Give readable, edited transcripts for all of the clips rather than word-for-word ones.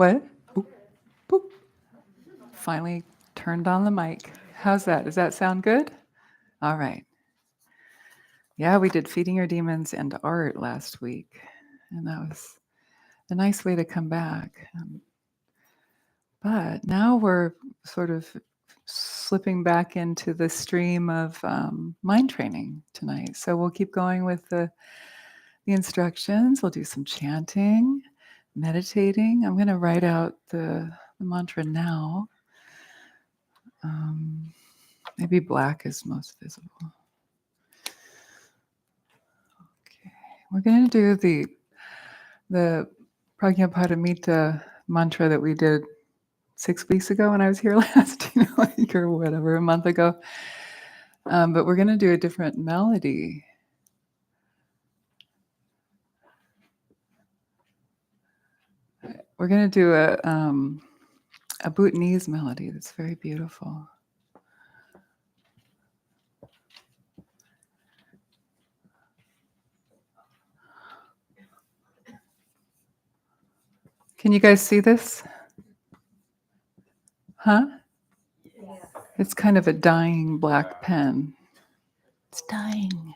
What? Boop, boop. Finally turned on the mic. How's that? Does that sound good? All right. Yeah, we did Feeding Your Demons and art last week, and that was a nice way to come back. But now we're sort of slipping back into the stream of mind training tonight. So we'll keep going with the instructions. We'll do some chanting, meditating. I'm going to write out the mantra now. Maybe black is most visible. Okay, we're going to do the Prajnaparamita mantra that we did 6 weeks ago when I was here last, or whatever, a month ago. But we're going to do a different melody. We're going to do a Bhutanese melody that's very beautiful. Can you guys see this? Huh? Yeah. It's kind of a dying black pen. It's dying.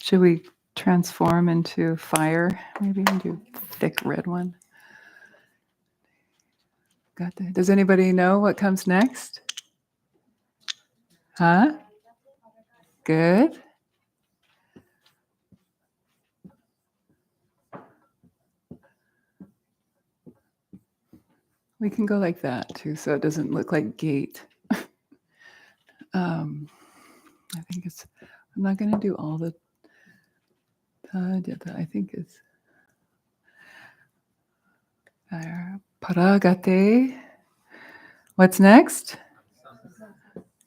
Should we transform into fire? Maybe do a thick red one. Got that? Does anybody know what comes next? Huh? Good. We can go like that too, so it doesn't look like gate. I think it's, I'm not going to do all the, I think it's paragate. What's next?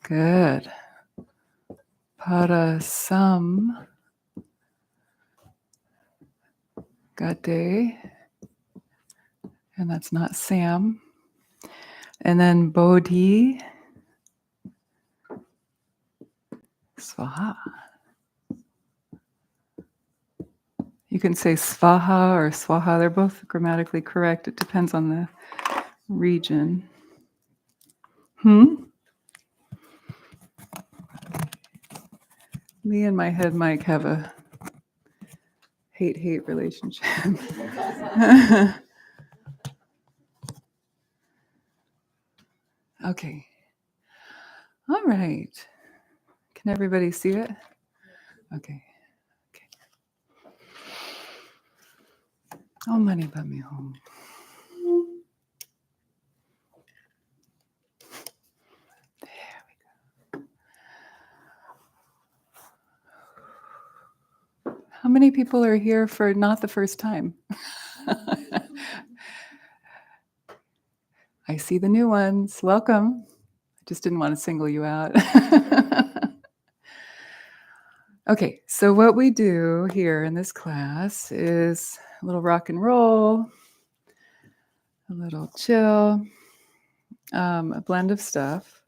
Good. Parasam gate. And that's not Sam. And then Bodhi Svaha. You can say Svaha or Swaha. They're both grammatically correct. It depends on the region. Me and my head mic have a hate relationship. Okay. All right. Can everybody see it? Okay. Oh, Mani Padme Hum. There we go. How many people are here for not the first time? I see the new ones. Welcome. I just didn't want to single you out. Okay, so what we do here in this class is a little rock and roll, a little chill, a blend of stuff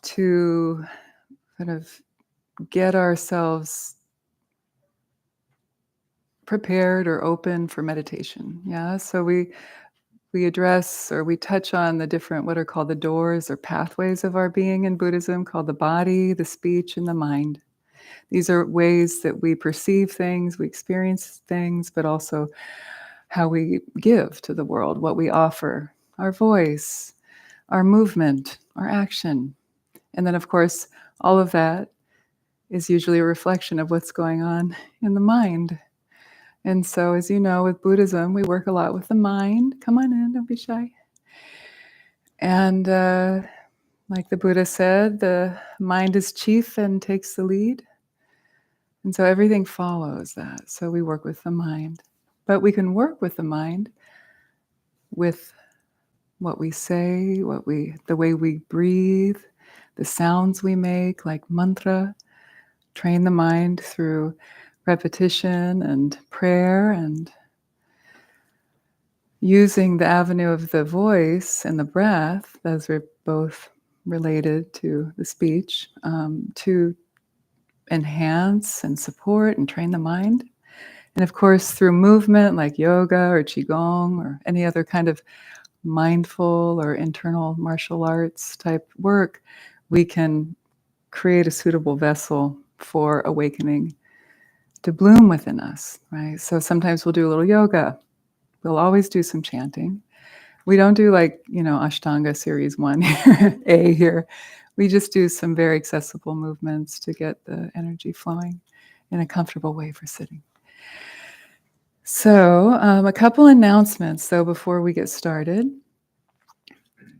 to kind of get ourselves prepared or open for meditation. Yeah, so we address or we touch on the different what are called the doors or pathways of our being in Buddhism, called the body, the speech, and the mind. These are ways that we perceive things, we experience things, but also how we give to the world, what we offer, our voice, our movement, our action. And then, of course, all of that is usually a reflection of what's going on in the mind. And so, as you know, with Buddhism, we work a lot with the mind. Come on in, don't be shy. And like the Buddha said, the mind is chief and takes the lead. And so everything follows that. So we work with the mind. But we can work with the mind with what we say, the way we breathe, the sounds we make, like mantra. Train the mind through repetition and prayer and using the avenue of the voice and the breath, those are both related to the speech, to enhance and support and train the mind. And of course, through movement like yoga or qigong or any other kind of mindful or internal martial arts type work, we can create a suitable vessel for awakening to bloom within us, right? So sometimes we'll do a little yoga. We'll always do some chanting. We don't do like, Ashtanga series 1 here, A here. We just do some very accessible movements to get the energy flowing in a comfortable way for sitting. So a couple announcements, though, before we get started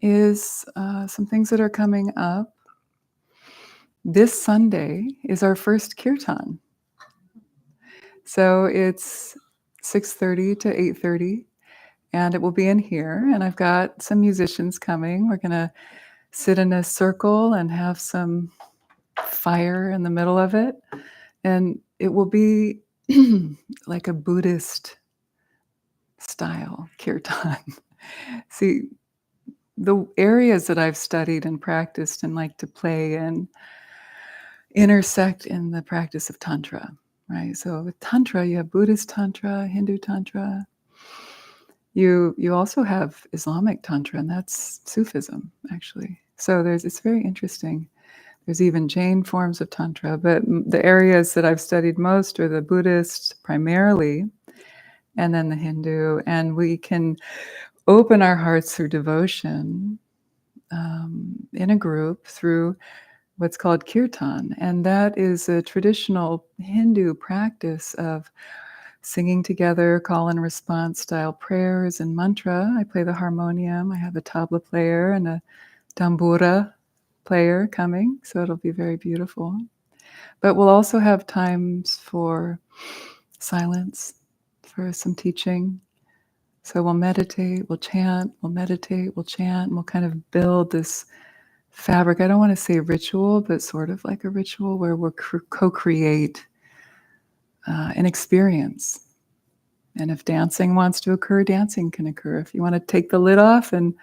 is some things that are coming up. This Sunday is our first kirtan. So it's 6:30 to 8:30, and it will be in here. And I've got some musicians coming. We're going to sit in a circle and have some fire in the middle of it. And it will be like a Buddhist style kirtan. See, the areas that I've studied and practiced and like to play in intersect in the practice of Tantra, right? So with Tantra, you have Buddhist Tantra, Hindu Tantra. You also have Islamic Tantra, and that's Sufism, actually. So it's very interesting. There's even Jain forms of Tantra, but the areas that I've studied most are the Buddhist primarily, and then the Hindu. And we can open our hearts through devotion in a group through what's called kirtan. And that is a traditional Hindu practice of singing together, call and response style prayers and mantra. I play the harmonium. I have a tabla player and a tambura player coming, so it'll be very beautiful. But we'll also have times for silence, for some teaching. So we'll meditate, we'll chant, we'll meditate, we'll chant, and we'll kind of build this fabric. I don't want to say ritual, but sort of like a ritual where we'll co-create an experience. And if dancing wants to occur, dancing can occur. If you want to take the lid off and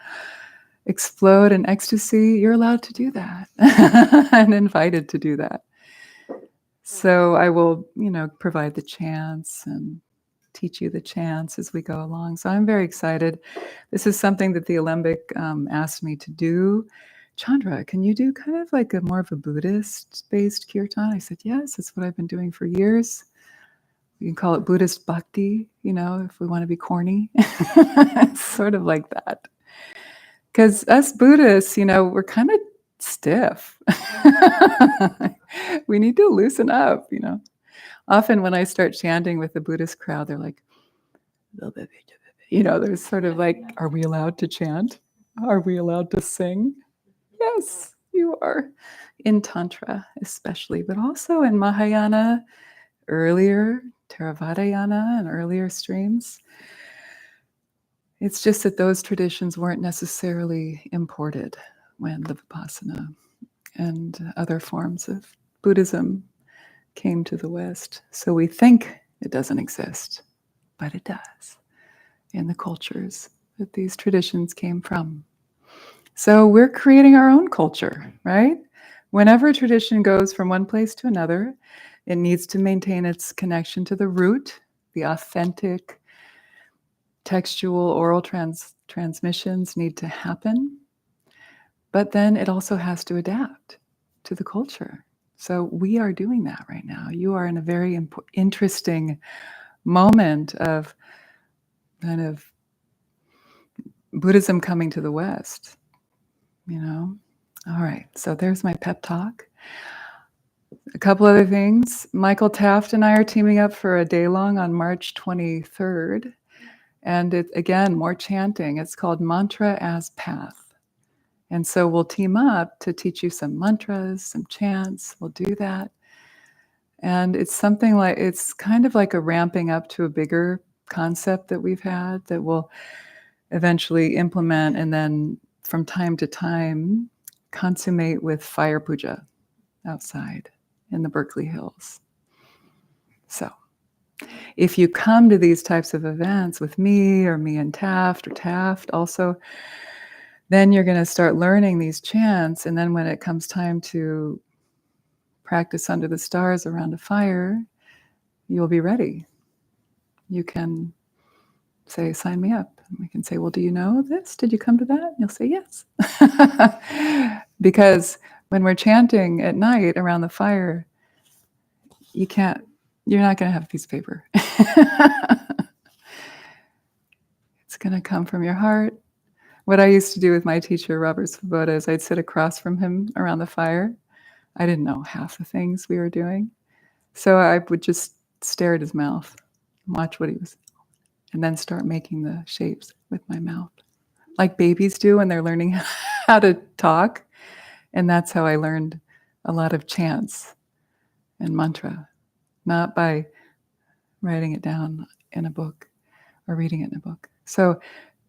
explode in ecstasy, you're allowed to do that and invited to do that. So I will, provide the chants and teach you the chants as we go along. So I'm very excited. This is something that the Alembic asked me to do. Chandra, can you do kind of like more of a Buddhist-based kirtan? I said, yes, that's what I've been doing for years. We can call it Buddhist bhakti, if we want to be corny. It's sort of like that. Because us Buddhists, we're kind of stiff. We need to loosen up, Often when I start chanting with the Buddhist crowd, they're like, there's sort of like, are we allowed to chant? Are we allowed to sing? Yes, you are. In Tantra especially, but also in Mahayana, earlier, Theravadayana and earlier streams. It's just that those traditions weren't necessarily imported when the Vipassana and other forms of Buddhism came to the West. So we think it doesn't exist, but it does in the cultures that these traditions came from. So we're creating our own culture, right? Whenever a tradition goes from one place to another, it needs to maintain its connection to the root, the authentic textual oral transmissions need to happen, but then it also has to adapt to the culture. So we are doing that right now. You are in a very interesting moment of kind of Buddhism coming to the West, All right, so there's my pep talk. A couple other things. Michael Taft and I are teaming up for a day-long on March 23rd. And again, more chanting. It's called Mantra as Path. And so we'll team up to teach you some mantras, some chants. We'll do that. And it's kind of like a ramping up to a bigger concept that we've had that we'll eventually implement and then from time to time consummate with fire puja outside in the Berkeley Hills. So if you come to these types of events with me or me and Taft or Taft also, then you're going to start learning these chants. And then when it comes time to practice under the stars around a fire, you'll be ready. You can say, sign me up. And we can say, well, do you know this? Did you come to that? And you'll say, yes. Because when we're chanting at night around the fire, you're not going to have a piece of paper. It's going to come from your heart. What I used to do with my teacher, Robert Svoboda, is I'd sit across from him around the fire. I didn't know half the things we were doing. So I would just stare at his mouth, watch what he was, and then start making the shapes with my mouth, like babies do when they're learning how to talk. And that's how I learned a lot of chants and mantra, not by writing it down in a book or reading it in a book. So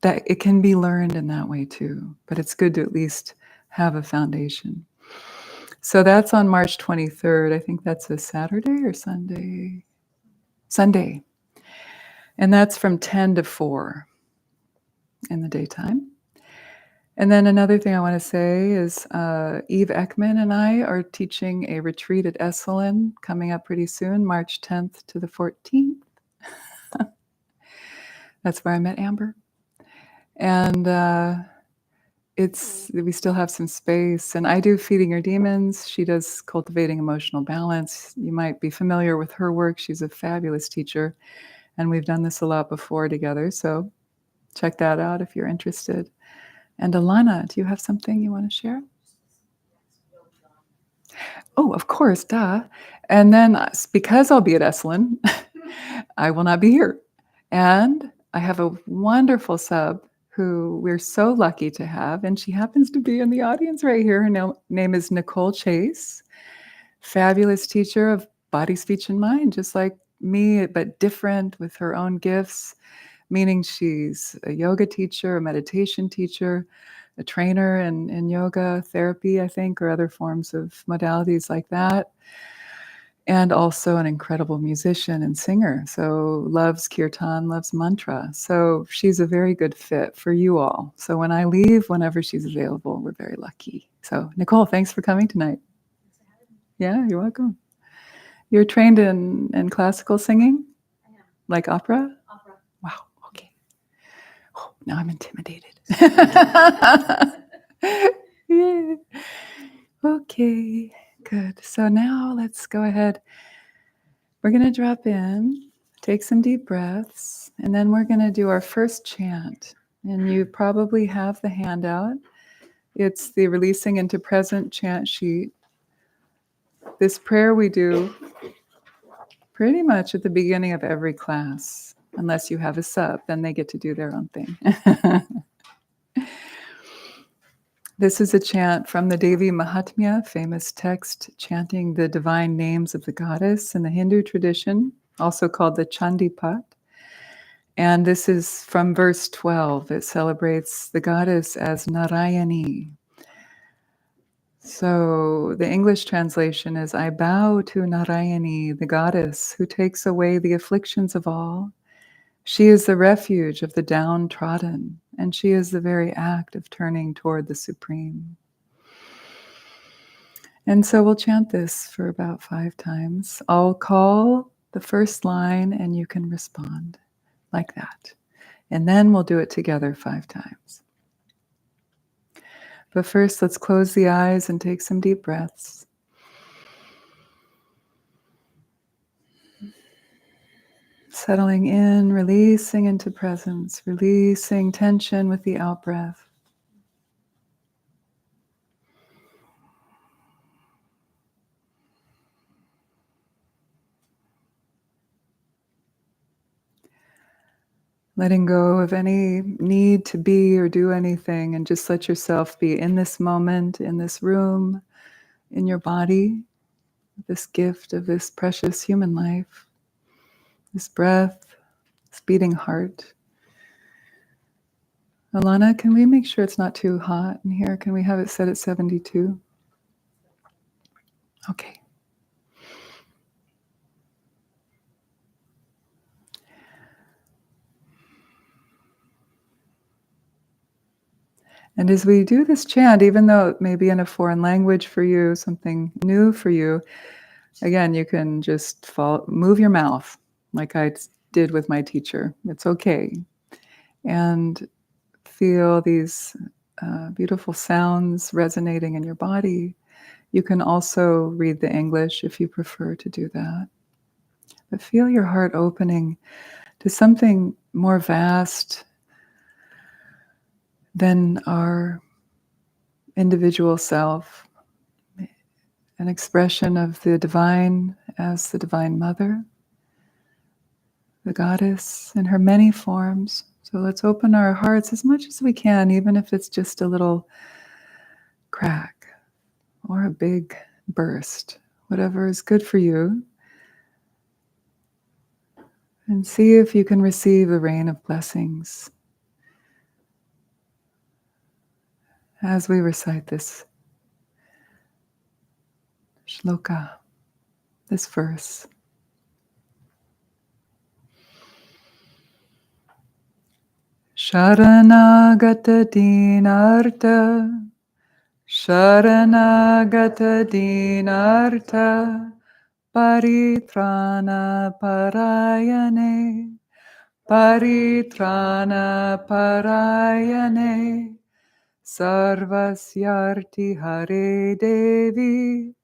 that it can be learned in that way too, but it's good to at least have a foundation. So that's on March 23rd. I think that's a Saturday or Sunday? Sunday. And that's from 10 to 4 in the daytime. And then another thing I want to say is Eve Ekman and I are teaching a retreat at Esalen coming up pretty soon, March 10th to the 14th. That's where I met Amber. And we still have some space. And I do Feeding Your Demons. She does Cultivating Emotional Balance. You might be familiar with her work. She's a fabulous teacher. And we've done this a lot before together. So check that out if you're interested. And Alana, do you have something you want to share? Oh, of course, duh. And then because I'll be at Esalen, I will not be here. And I have a wonderful sub who we're so lucky to have, and she happens to be in the audience right here. Her name is Nicole Chase, fabulous teacher of body, speech, and mind, just like me, but different with her own gifts, meaning she's a yoga teacher, a meditation teacher, a trainer in yoga therapy, I think, or other forms of modalities like that. And also an incredible musician and singer. So loves kirtan, loves mantra. So she's a very good fit for you all. So when I leave, whenever she's available, we're very lucky. So Nicole, thanks for coming tonight. Yeah, you're welcome. You're trained in classical singing? I am. Like opera? Opera. Wow, okay. Oh, now I'm intimidated. Yeah. Okay, good. So now let's go ahead. We're going to drop in, take some deep breaths, and then we're going to do our first chant. And you probably have the handout. It's the Releasing into Present chant sheet. This prayer we do pretty much at the beginning of every class, unless you have a sub, then they get to do their own thing. This is a chant from the Devi Mahatmya, famous text chanting the divine names of the goddess in the Hindu tradition, also called the Chandipat. And this is from verse 12. It celebrates the goddess as Narayani. So the English translation is, I bow to Narayani, the goddess who takes away the afflictions of all. She is the refuge of the downtrodden, and she is the very act of turning toward the supreme. And so we'll chant this for about 5 times. I'll call the first line and you can respond like that. And then we'll do it together 5 times. But first, let's close the eyes and take some deep breaths. Settling in, releasing into presence, releasing tension with the out breath. Letting go of any need to be or do anything, and just let yourself be in this moment, in this room, in your body, this gift of this precious human life, this breath, this beating heart. Alana, can we make sure it's not too hot in here? Can we have it set at 72? Okay. And as we do this chant, even though it may be in a foreign language for you, something new for you, again, you can just move your mouth like did with my teacher. It's okay. And feel these beautiful sounds resonating in your body. You can also read the English if you prefer to do that. But feel your heart opening to something more vast than our individual self, an expression of the divine as the Divine Mother, the goddess in her many forms. So let's open our hearts as much as we can, even if it's just a little crack or a big burst, whatever is good for you. And see if you can receive the rain of blessings as we recite this shloka, this verse. Sharanagata dinarta, Sharanagata dinarta, Paritrana parayane, Paritrana parayane, Sarvasyarti Hare Devi,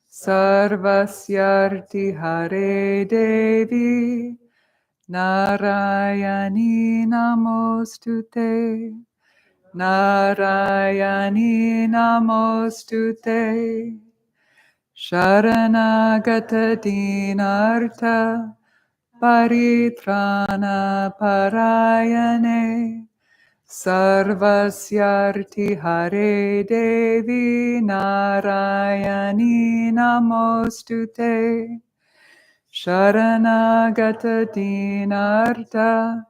Sarvasyarti Hare Devi, Narayani Namostute, Narayani Namostute, Sharanagata Dinarta, Paritrana Parayane, Sarvasyarti Hare Devi, Narayani Namostute, Sharanagata Dinarta,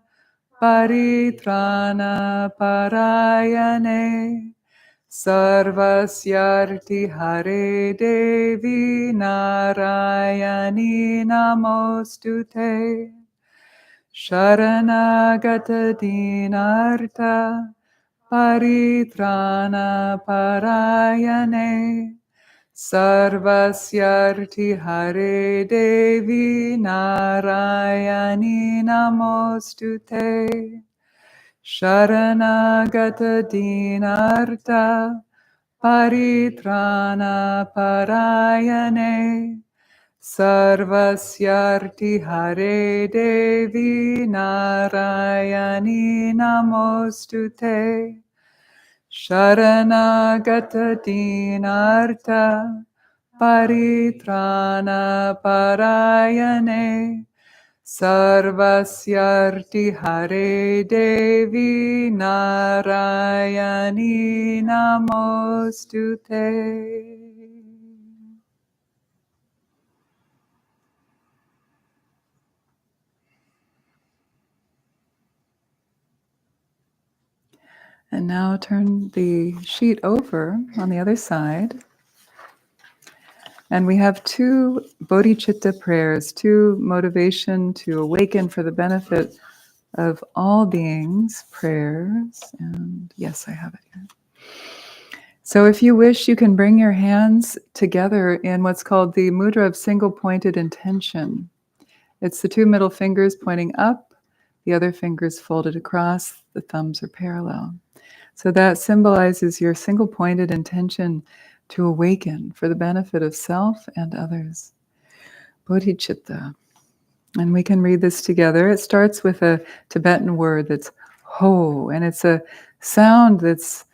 Paritrana Parayane, Sarvasyarti Hare Devi, Narayani Namostute, Sharanagata Dinarta, Paritrana Parayane, Sarvasyarti Hare Devi, Narayani Namostute, Sharanagata Dinarta, Paritrana Parayane, Sarvasyarti Hare Devi, Narayani Namostute, Sharanagata Dinarta, Paritrana Parayane, Sarvasyarti Hare Devi, Narayani Namostute. And now turn the sheet over on the other side. And we have two bodhicitta prayers, two motivation to awaken for the benefit of all beings prayers. And yes, I have it here. So if you wish, you can bring your hands together in what's called the mudra of single-pointed intention. It's the two middle fingers pointing up, the other fingers folded across, the thumbs are parallel. So that symbolizes your single-pointed intention to awaken for the benefit of self and others. Bodhicitta. And we can read this together. It starts with a Tibetan word that's ho, and it's a sound that's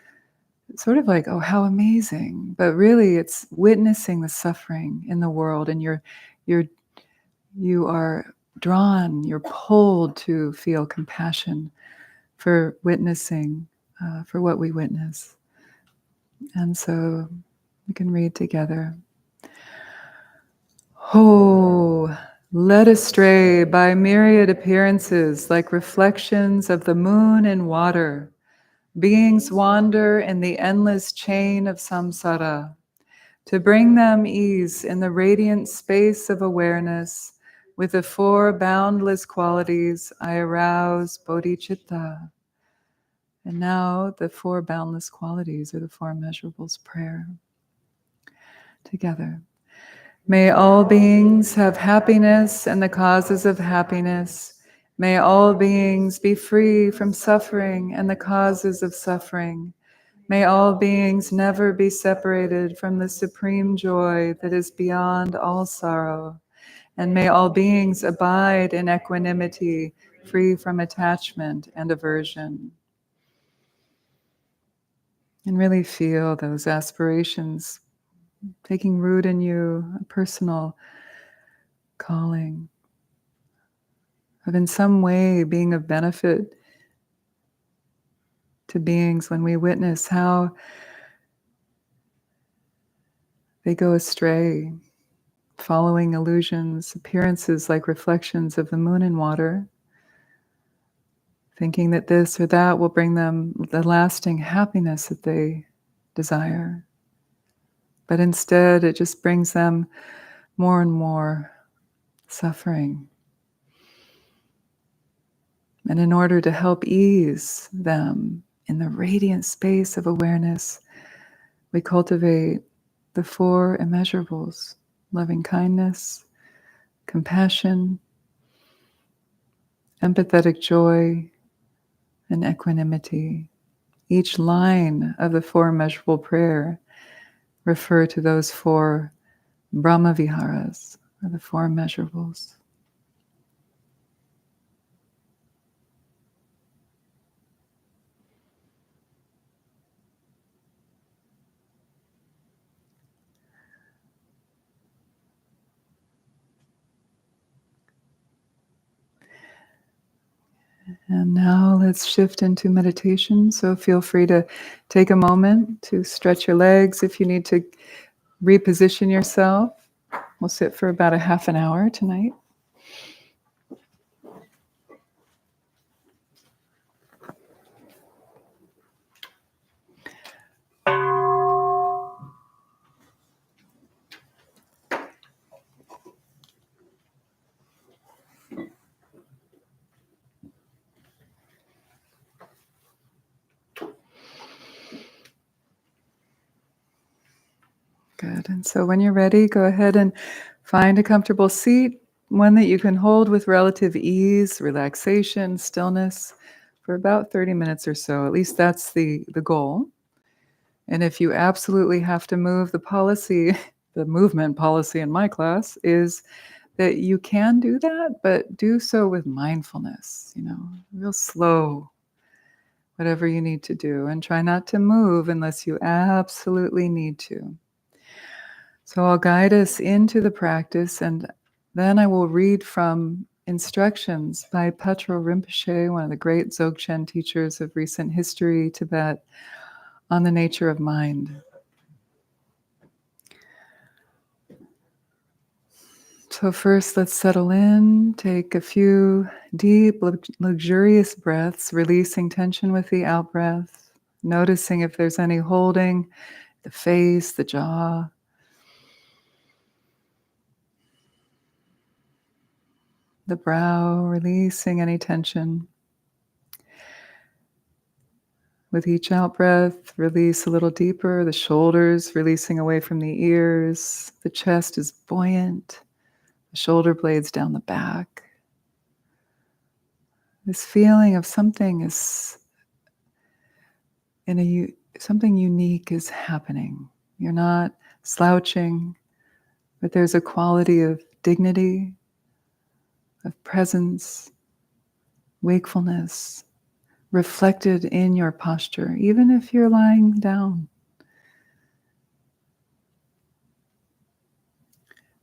sort of like, oh, how amazing. But really it's witnessing the suffering in the world, and you are drawn, you're pulled to feel compassion for witnessing, for what we witness. And so we can read together. Ho, led astray by myriad appearances like reflections of the moon in water, beings wander in the endless chain of samsara. To bring them ease in the radiant space of awareness, with the four boundless qualities, I arouse bodhicitta. And now the four boundless qualities or the four immeasurables prayer together. May all beings have happiness and the causes of happiness. May all beings be free from suffering and the causes of suffering. May all beings never be separated from the supreme joy that is beyond all sorrow. And may all beings abide in equanimity, free from attachment and aversion. And really feel those aspirations taking root in you, a personal calling of in some way being of benefit to beings when we witness how they go astray, following illusions, appearances like reflections of the moon in water, thinking that this or that will bring them the lasting happiness that they desire. But instead, it just brings them more and more suffering. And in order to help ease them in the radiant space of awareness, we cultivate the four immeasurables: loving kindness, compassion, empathetic joy, and equanimity. Each line of the four immeasurable prayer refer to those four Brahma Viharas, or the four immeasurables. And now let's shift into meditation. So feel free to take a moment to stretch your legs if you need to reposition yourself. We'll sit for about a half an hour tonight. Good. And so when you're ready, go ahead and find a comfortable seat, one that you can hold with relative ease, relaxation, stillness for about 30 minutes or so. At least that's the goal. And if you absolutely have to move, the policy, the movement policy in my class is that you can do that, but do so with mindfulness, real slow, whatever you need to do. And try not to move unless you absolutely need to. So I'll guide us into the practice, and then I will read from instructions by Patrul Rinpoche, one of the great Dzogchen teachers of recent history, Tibet, on the nature of mind. So first, let's settle in, take a few deep, luxurious breaths, releasing tension with the out-breath, noticing if there's any holding, the face, the jaw. The brow, releasing any tension. With each out-breath, release a little deeper, the shoulders releasing away from the ears, the chest is buoyant, the shoulder blades down the back. This feeling of something unique is happening. You're not slouching, but there's a quality of dignity, of presence, wakefulness, reflected in your posture, even if you're lying down.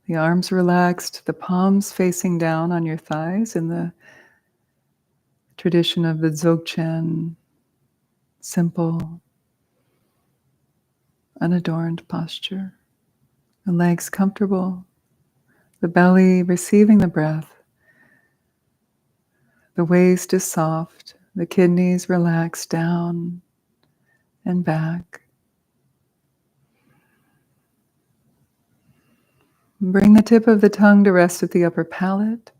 The arms relaxed, the palms facing down on your thighs in the tradition of the Dzogchen, simple, unadorned posture. The legs comfortable, the belly receiving the breath. The waist is soft, the kidneys relax down and back. Bring the tip of the tongue to rest at the upper palate,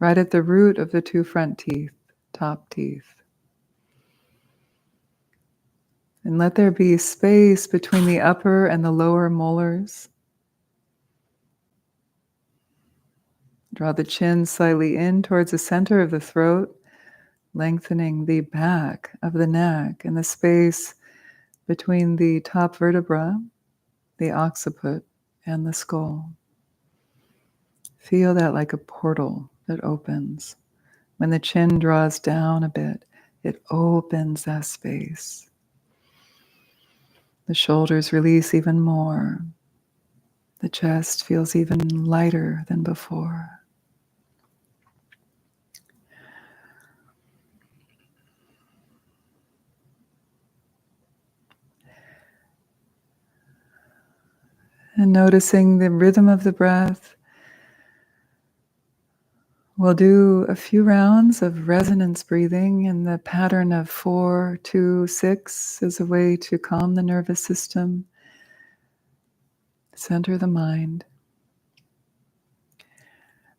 right at the root of the two front teeth, top teeth. And let there be space between the upper and the lower molars. Draw the chin slightly in towards the center of the throat, lengthening the back of the neck and the space between the top vertebra, the occiput, and the skull. Feel that like a portal that opens. When the chin draws down a bit, it opens that space. The shoulders release even more. The chest feels even lighter than before. And noticing the rhythm of the breath, we'll do a few rounds of resonance breathing in the pattern of 4-2-6 as a way to calm the nervous system, center the mind.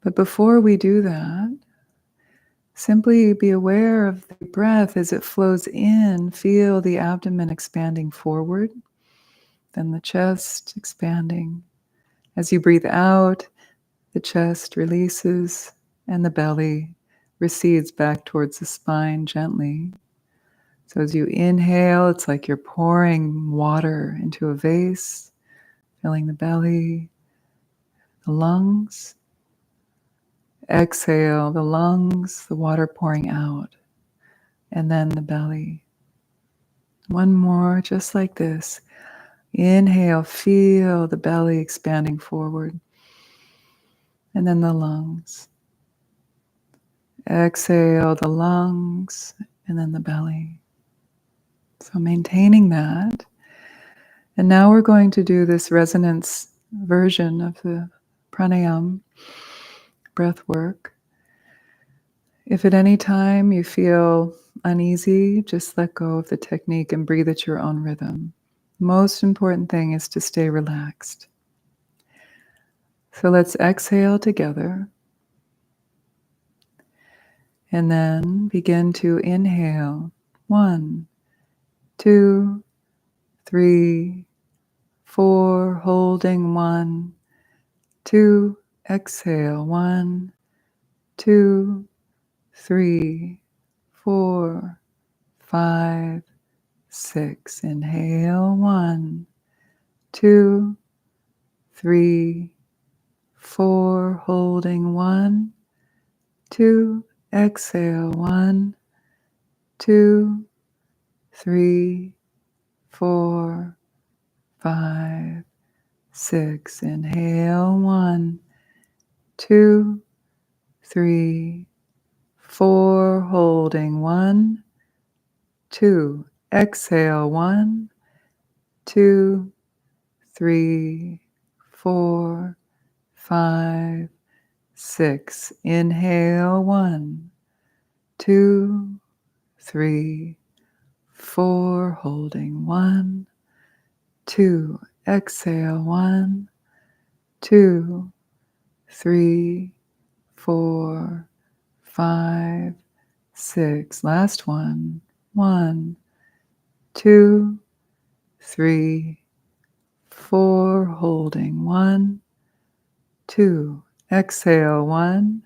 But before we do that, simply be aware of the breath as it flows in. Feel the abdomen expanding forward, then the chest expanding. As you breathe out, the chest releases and the belly recedes back towards the spine gently. So as you inhale, it's like you're pouring water into a vase, filling the belly, the lungs. Exhale, the lungs, the water pouring out, and then the belly. One more, just like this. Inhale, feel the belly expanding forward, and then the lungs. Exhale, the lungs, and then the belly. So maintaining that. And now we're going to do this resonance version of the pranayama breath work. If at any time you feel uneasy, just let go of the technique and breathe at your own rhythm. Most important thing is to stay relaxed. So let's exhale together. And then begin to inhale. 1, 2, 3, 4. Holding 1, 2. Exhale. 1, 2, 3, 4, 5, 6. Inhale. 1, 2, 3, 4. Holding 1, 2. Exhale. 1, 2, 3, 4, 5, 6. Inhale. 1, 2, 3, 4. Holding 1, 2. Exhale. 1, 2, 3, 4, 5, 6. Inhale. 1, 2, 3, 4. Holding 1, 2. Exhale. 1, 2, 3, 4, 5, 6. Last one. 1, 2, 3, 4. Holding 1, 2. Exhale. 1,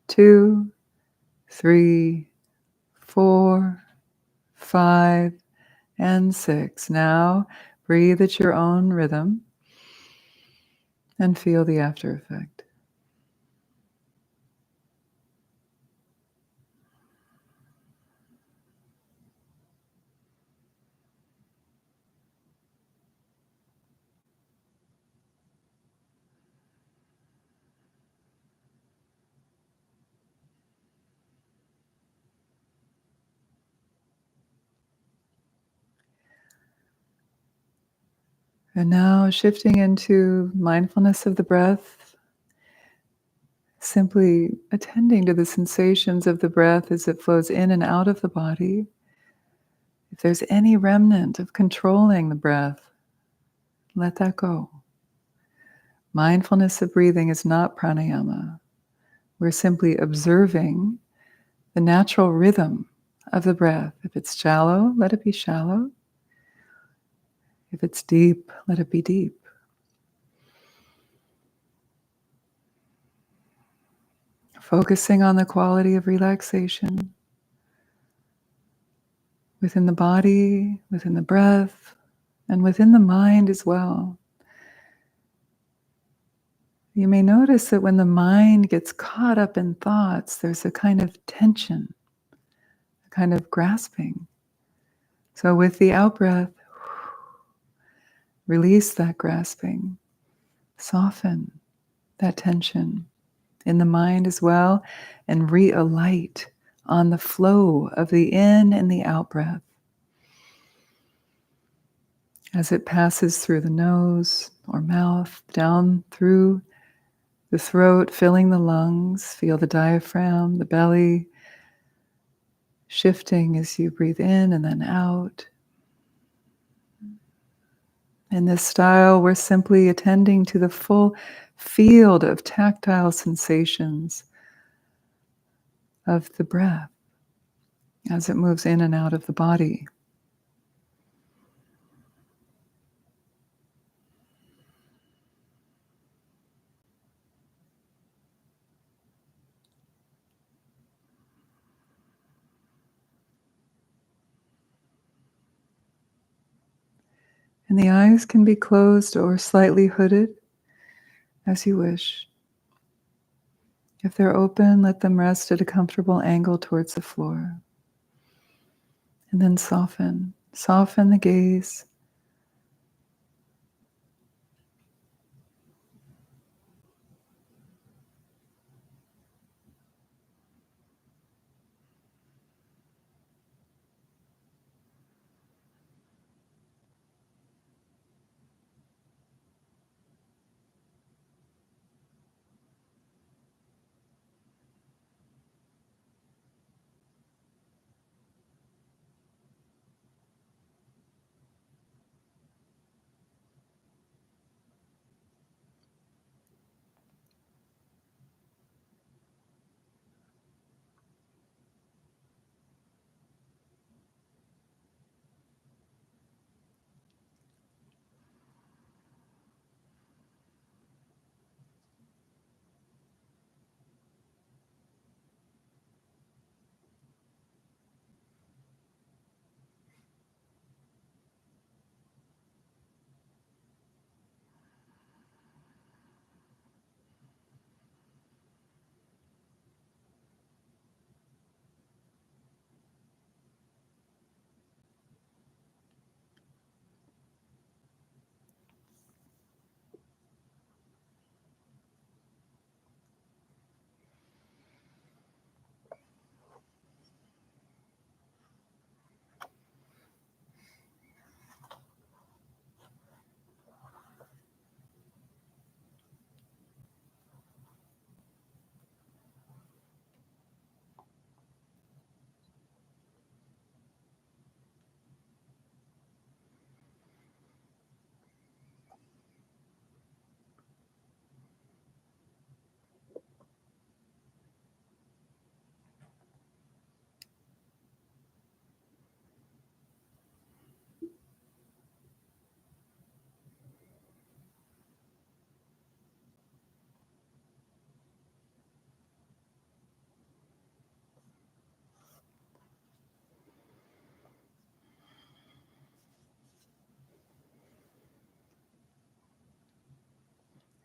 2, 3, 4, 5, and 6. Now breathe at your own rhythm and feel the after effect. And now shifting into mindfulness of the breath, simply attending to the sensations of the breath as it flows in and out of the body. If there's any remnant of controlling the breath, let that go. Mindfulness of breathing is not pranayama. We're simply observing the natural rhythm of the breath. If it's shallow, let it be shallow. If it's deep, let it be deep. Focusing on the quality of relaxation within the body, within the breath, and within the mind as well. You may notice that when the mind gets caught up in thoughts, there's a kind of tension, a kind of grasping. So with the out breath, release that grasping, soften that tension in the mind as well, and re-alight on the flow of the in and the out breath. As it passes through the nose or mouth, down through the throat, filling the lungs, feel the diaphragm, the belly shifting as you breathe in and then out. In this style, we're simply attending to the full field of tactile sensations of the breath as it moves in and out of the body. And the eyes can be closed or slightly hooded as you wish. If they're open, let them rest at a comfortable angle towards the floor. And then soften. Soften the gaze.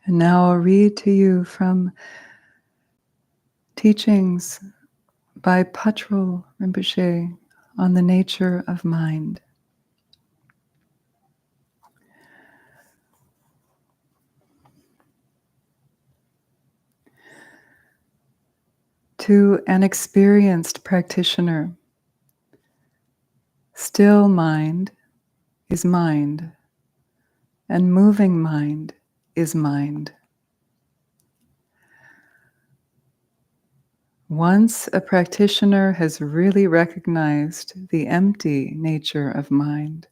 And now I'll read to you from teachings by Patrul Rinpoche on the nature of mind. To an experienced practitioner, still mind is mind, and moving mind is mind. Once a practitioner has really recognized the empty nature of mind,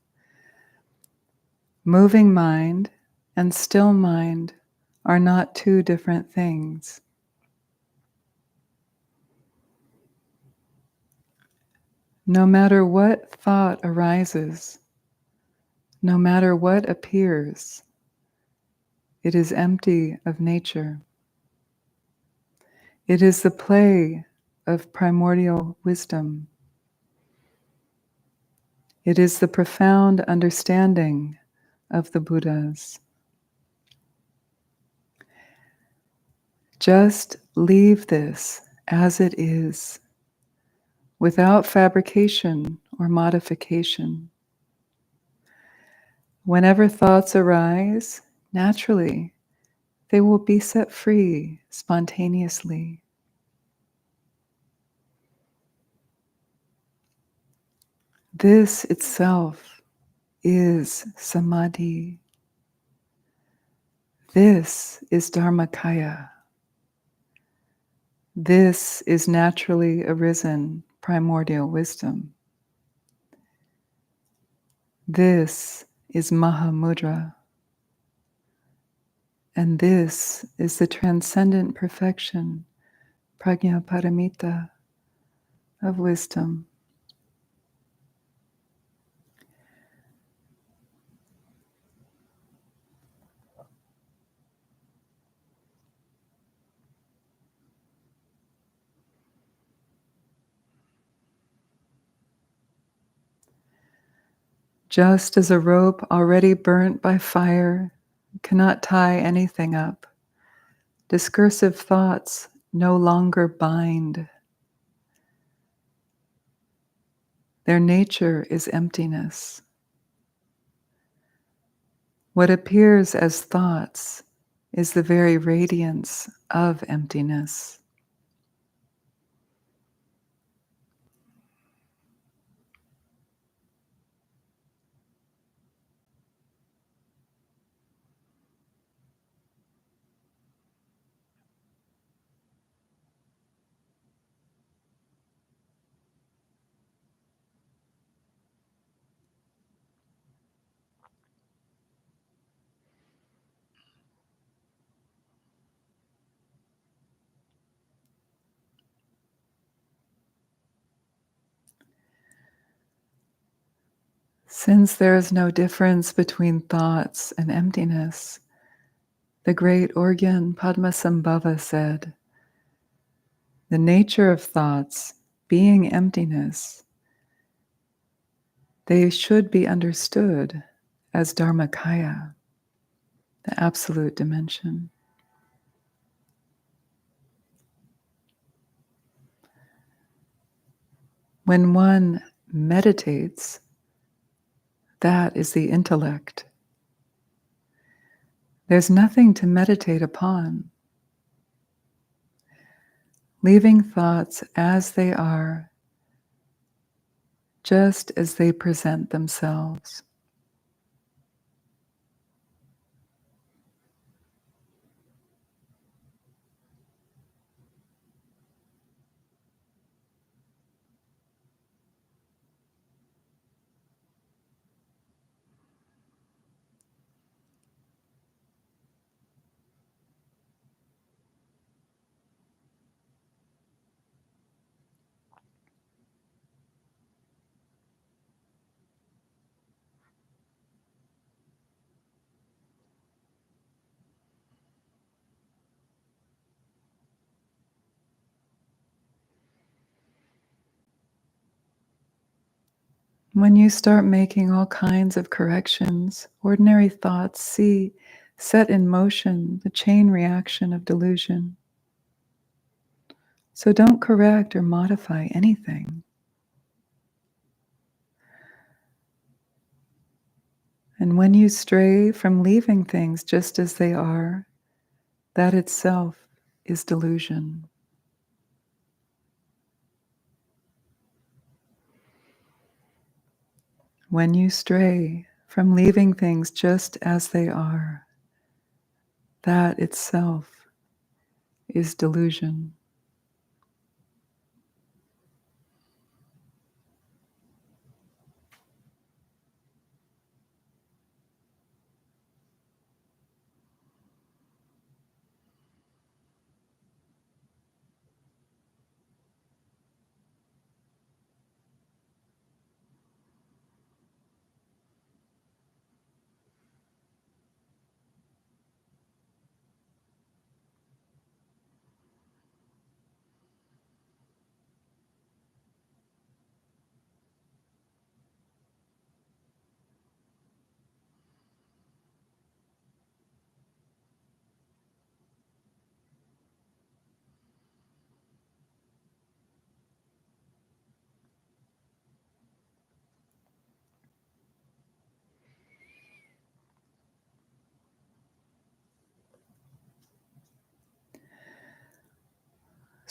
moving mind and still mind are not two different things. No matter what thought arises, No matter what appears, it is empty of nature. It is the play of primordial wisdom. It is the profound understanding of the Buddhas. Just leave this as it is, without fabrication or modification. Whenever thoughts arise, naturally, they will be set free spontaneously. This itself is samadhi. This is dharmakaya. This is naturally arisen primordial wisdom. This is Mahamudra. And this is the transcendent perfection, prajna paramita, of wisdom. Just as a rope already burnt by fire cannot tie anything up, discursive thoughts no longer bind. Their nature is emptiness. What appears as thoughts is the very radiance of emptiness. Since there is no difference between thoughts and emptiness, the great Orgyan Padmasambhava said, the nature of thoughts being emptiness, they should be understood as dharmakaya, the absolute dimension. When one meditates, that is the intellect. There's nothing to meditate upon. Leaving thoughts as they are, just as they present themselves. When you start making all kinds of corrections, ordinary thoughts set in motion the chain reaction of delusion. So don't correct or modify anything. And when you stray from leaving things just as they are, that itself is delusion. When you stray from leaving things just as they are, that itself is delusion.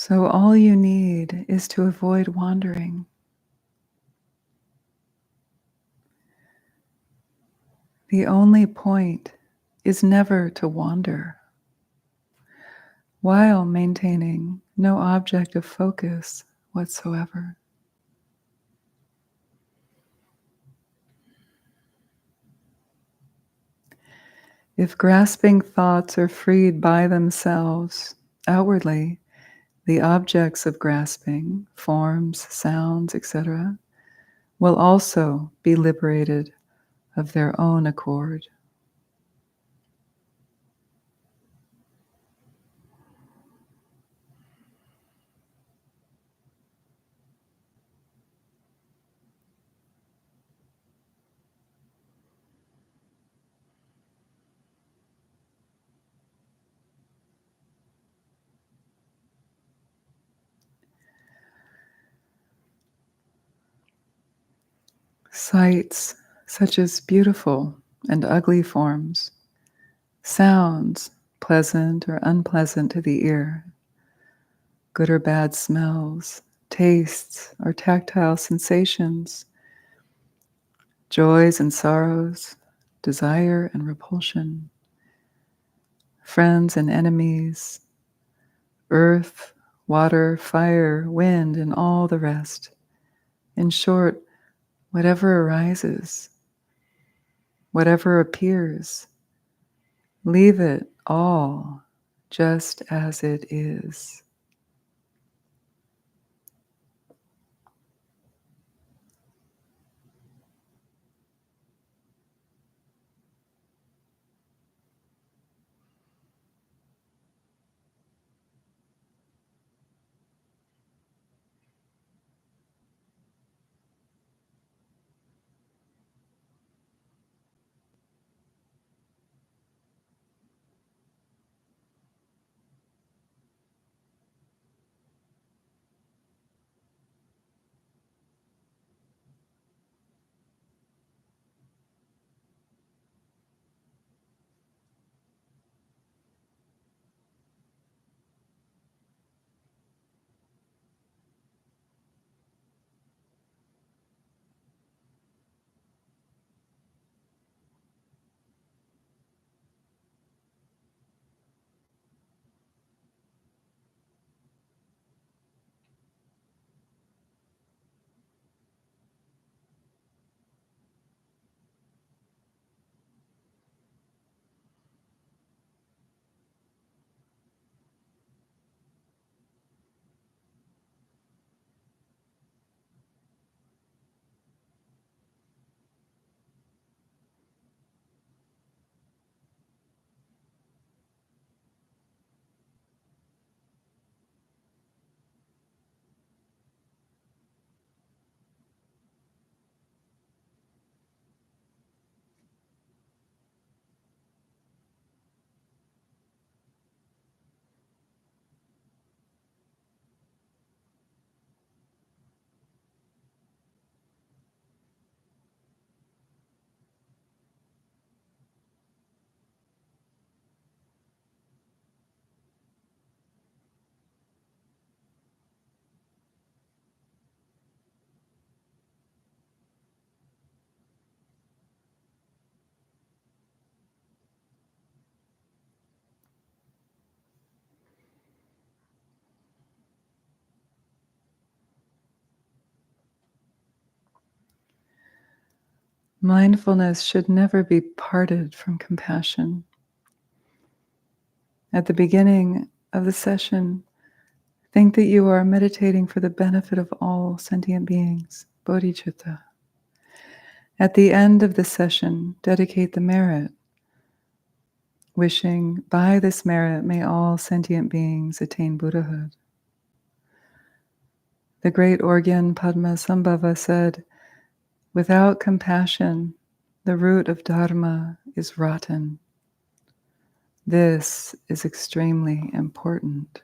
So all you need is to avoid wandering. The only point is never to wander, while maintaining no object of focus whatsoever. If grasping thoughts are freed by themselves, outwardly, the objects of grasping, forms, sounds, etc., will also be liberated of their own accord. Sights such as beautiful and ugly forms, sounds pleasant or unpleasant to the ear, good or bad smells, tastes or tactile sensations, joys and sorrows, desire and repulsion, friends and enemies, earth, water, fire, wind, and all the rest. In short, whatever arises, whatever appears, leave it all just as it is. Mindfulness should never be parted from compassion. At the beginning of the session, think that you are meditating for the benefit of all sentient beings, bodhicitta. At the end of the session, dedicate the merit, wishing by this merit may all sentient beings attain Buddhahood. The great Orgyan Padmasambhava said, "Without compassion, the root of dharma is rotten." This is extremely important.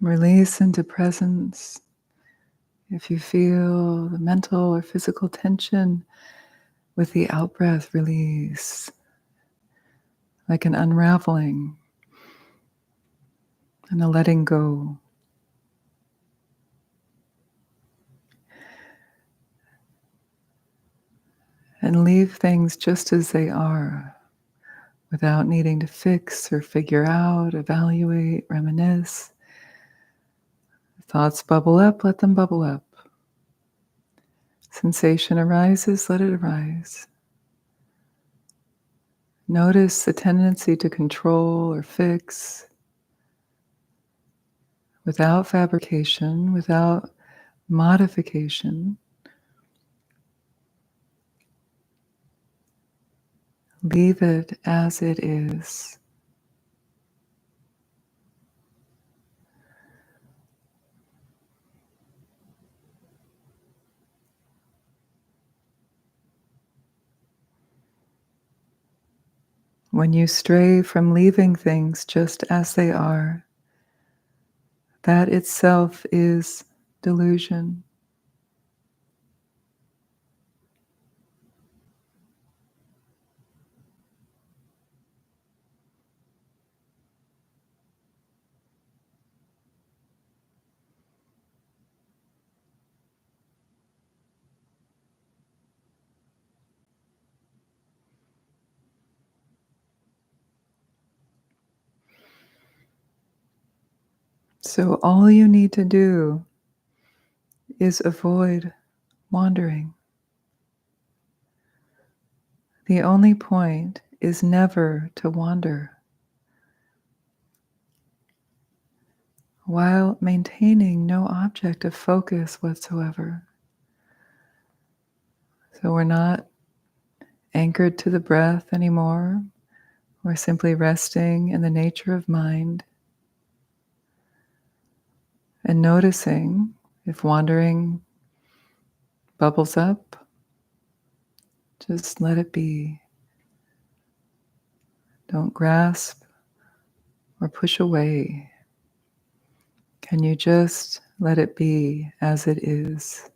Release into presence. If you feel the mental or physical tension with the out breath, release like an unraveling and a letting go. And leave things just as they are without needing to fix or figure out, evaluate, reminisce. Thoughts bubble up, let them bubble up. Sensation arises, let it arise. Notice the tendency to control or fix without fabrication, without modification. Leave it as it is. When you stray from leaving things just as they are, that itself is delusion. So all you need to do is avoid wandering. The only point is never to wander, while maintaining no object of focus whatsoever. So we're not anchored to the breath anymore. We're simply resting in the nature of mind and noticing if wandering bubbles up, just let it be. Don't grasp or push away. Can you just let it be as it is?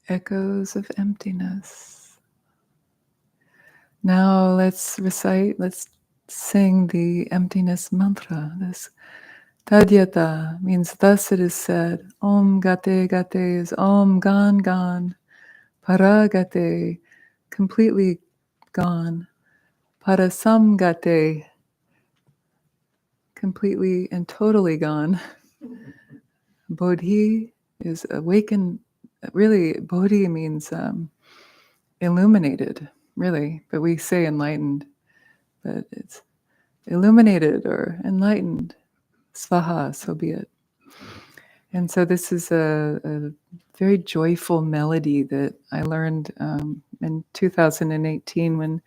Echoes of emptiness. Now let's sing the emptiness mantra. This Tadyata means thus it is said. Om Gate Gate is Om gone, gone. Paragate, completely gone. Parasamgate, completely and totally gone. Bodhi is awakened. Really, Bodhi means illuminated, really, but we say enlightened, but it's illuminated or enlightened. Svaha, so be it. And so this is a very joyful melody that I learned in 2018 when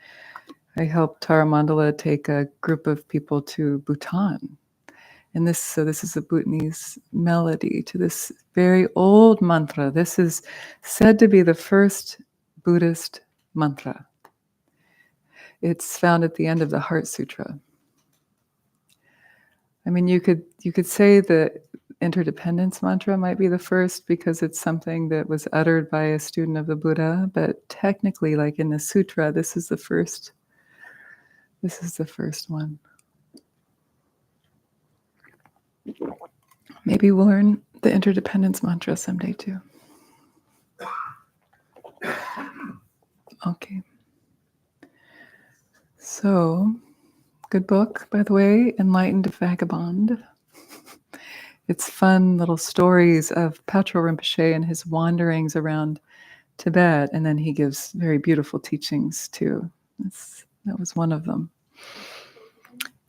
I helped Tara Mandala take a group of people to Bhutan. And this is a Bhutanese melody to this very old mantra. This is said to be the first Buddhist mantra. It's found at the end of the Heart Sutra. I mean, you could say the interdependence mantra might be the first because it's something that was uttered by a student of the Buddha, but technically, like in the sutra, this is the first one. Maybe we'll learn the interdependence mantra someday too. Okay. So, good book, by the way, Enlightened Vagabond. It's fun little stories of Patrul Rinpoche and his wanderings around Tibet, and then he gives very beautiful teachings too. That was one of them.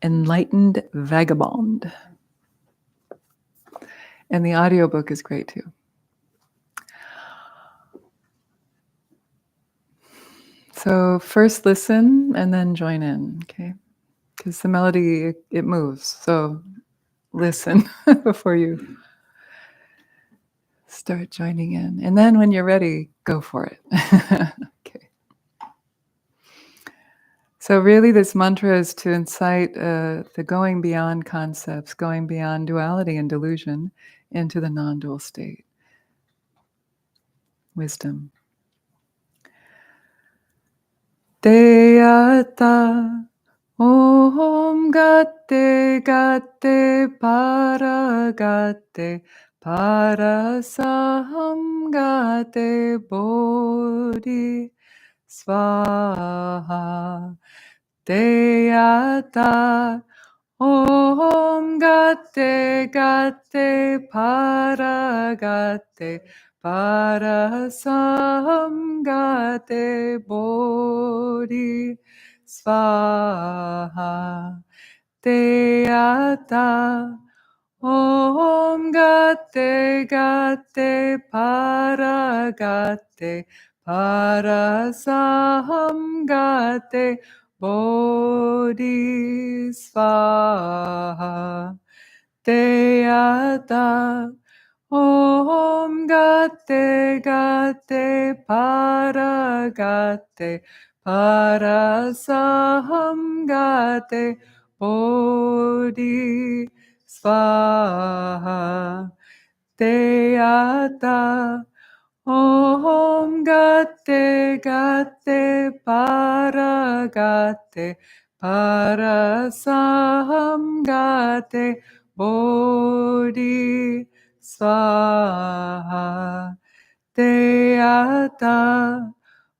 Enlightened Vagabond. And the audiobook is great too. So first listen and then join in, okay? Because the melody, it moves. So listen before you start joining in. And then when you're ready, go for it. Okay. So really this mantra is to incite the going beyond concepts, going beyond duality and delusion into the non-dual state. Wisdom. Deyata Om Gate Gate Paragate Parasaham Gate Bodhi Svaha Deyata Om Gate Gate Paragate Parasam Gate Bodhi Svaha Deyata Om Gate Gate Paragate Parasam Gate Bodhi Svaha Deyata Om Gate Gate Paragate Parasam Gate Bodhi Svaha Deyata Om Gate Gate Paragate Parasam Gate Bodhi Svaha Deyata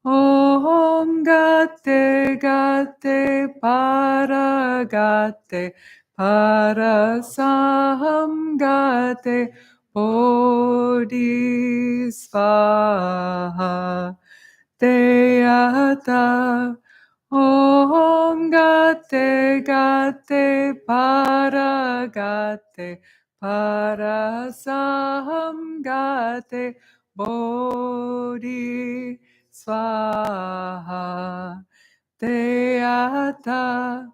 Om Gate Gate Paragate Parasam Gate Bodhi Svaha Deyata Om Gate Gate Paragate Parasam Gate Bodhi Svaha Deyata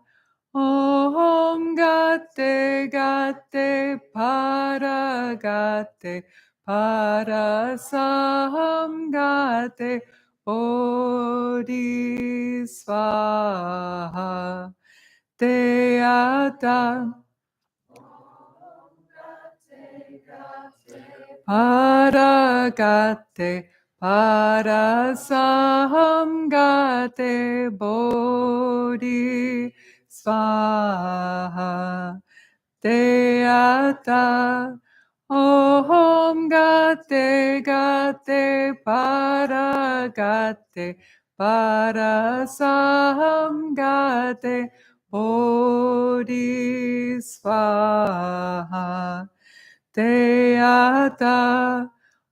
Om Gate Gate Paragate Parasam Gate Bodhi Svaha Deyata Paragate, parasamgate, bodhi, swaha, deata, om gate, gate, paragate, parasamgate, bodhi, swaha. Deata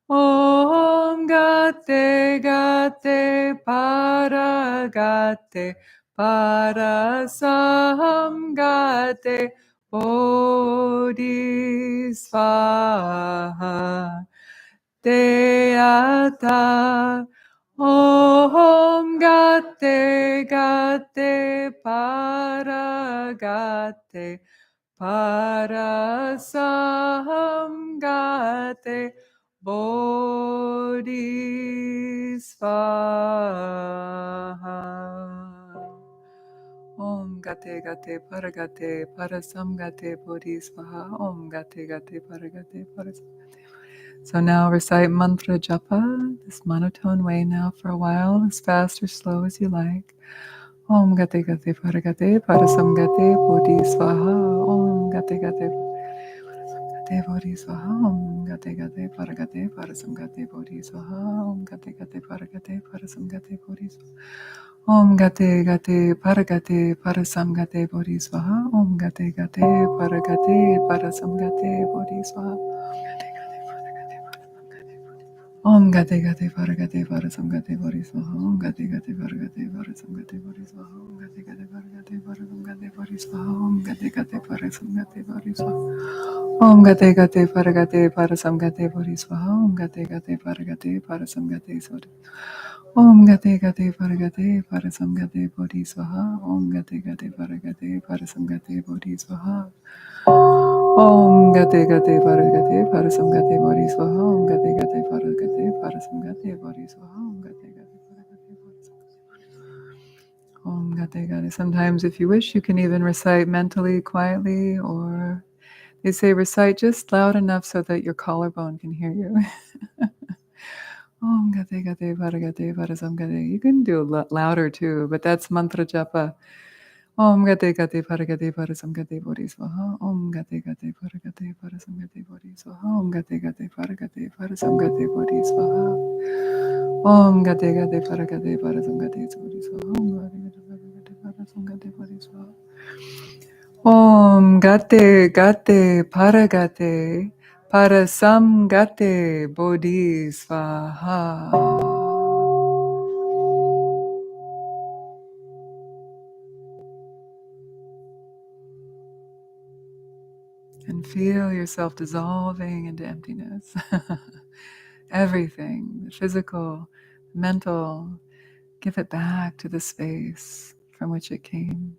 Om Gate Gate Paragate Parasam Gate Bodhisvaha Deata Om Gate Gate Paragate Parasamgate Bodhisvaha. Om Gate Gate Paragate Parasamgate Bodhisvaha. Om Gate Gate Paragate Parasamgate. So now recite mantra japa, this monotone way now for a while, as fast or slow as you like. Om Gate Gate Paragate Parasamgate Bodhisvaha. Om Gate Gate Gate Bodhisvaha. Om Gate Gate Paragate Parasamgate Bodhisvaha. Om Gate Gate Paragate Parasamgate Bodhisvaha. Om Gate Gate Paragate Parasamgate Bodhisvaha. Om Gate Gate Paragate Parasamgate Bodhisvaha. Om Gate Gate Paragate Parasamgate Bodhisvaha. Om Gate Gate Paragate Parasamgate Bodhisvaha. Om Gate Gate Paragate Parasamgate Bodhisvaha. Om Gate Gate Parasamgate Bodhisvaha. Om Gate Gate Paragate Parasamgate Bodhisvaha. Om Gate Gate Paragate Parasamgate Bodhisvaha. Om Gate Gate Paragate Parasamgate Bodhisvaha. Om Gate Gate Paragate Parasamgate Bodhisvaha. Om Gate Gate Paragate Parasamgate Bodhisvaha. Om Gate Gate Paragate Parasamgate Bodhisvaha. Om Gate Gate Paragate Parasamgate. Om Gate Gate. Sometimes, if you wish, you can even recite mentally, quietly, or they say recite just loud enough so that your collarbone can hear you. Om Gate Gate Paragate Parasamgate. You can do louder too, but that's mantra japa. Om Gate Gate Paragate Parasamgate Bodhisvaha. Om Gate Gate Paragate Parasamgate Bodhisvaha. Om Gate Gate Paragate Parasamgate Bodhisvaha. Om Gate Gate Paragate Parasamgate Bodhisvaha. Om Gate Gate Parasamgate Bodhisvaha. Om Gate Gate Paragate Parasamgate Bodhisvaha. And feel yourself dissolving into emptiness. Everything, the physical, mental, give it back to the space from which it came.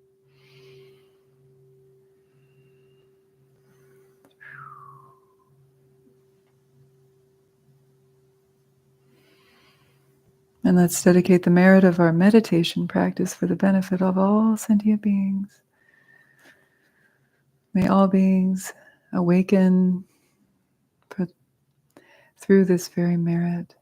And let's dedicate the merit of our meditation practice for the benefit of all sentient beings. May all beings awaken through this very merit.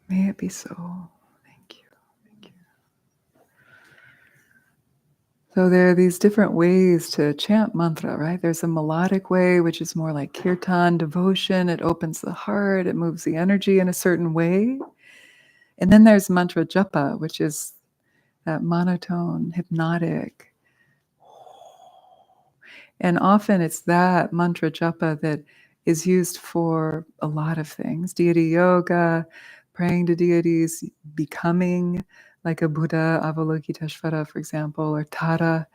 May it be so. Thank you. Thank you. So there are these different ways to chant mantra, right? There's a melodic way, which is more like kirtan, devotion. It opens the heart, it moves the energy in a certain way. And then there's mantra japa, which is that monotone, hypnotic. And often it's that mantra japa that is used for a lot of things. Deity yoga, praying to deities, becoming like a Buddha, Avalokiteshvara, for example, or Tara,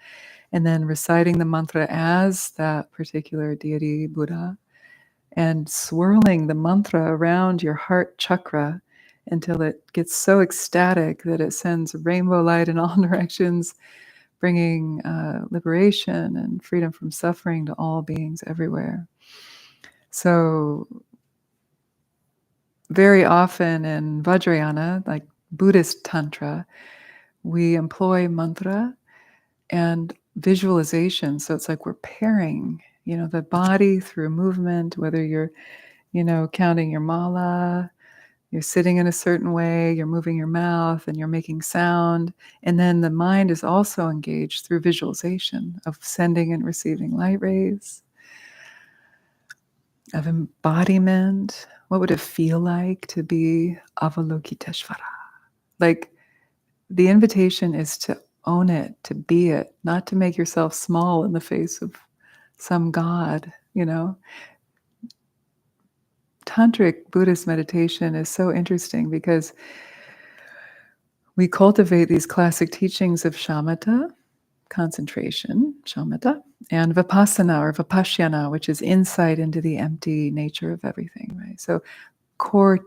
and then reciting the mantra as that particular deity, Buddha, and swirling the mantra around your heart chakra until it gets so ecstatic that it sends rainbow light in all directions, bringing liberation and freedom from suffering to all beings everywhere. So very often in Vajrayana, like Buddhist Tantra, we employ mantra and visualization. So it's like we're pairing, the body through movement, whether you're, counting your mala, you're sitting in a certain way, you're moving your mouth and you're making sound. And then the mind is also engaged through visualization of sending and receiving light rays, of embodiment. What would it feel like to be Avalokiteshvara? Like, the invitation is to own it, to be it, not to make yourself small in the face of some god, Tantric Buddhist meditation is so interesting because we cultivate these classic teachings of shamatha, concentration, shamatha, and vipassana or vipashyana, which is insight into the empty nature of everything, right? So core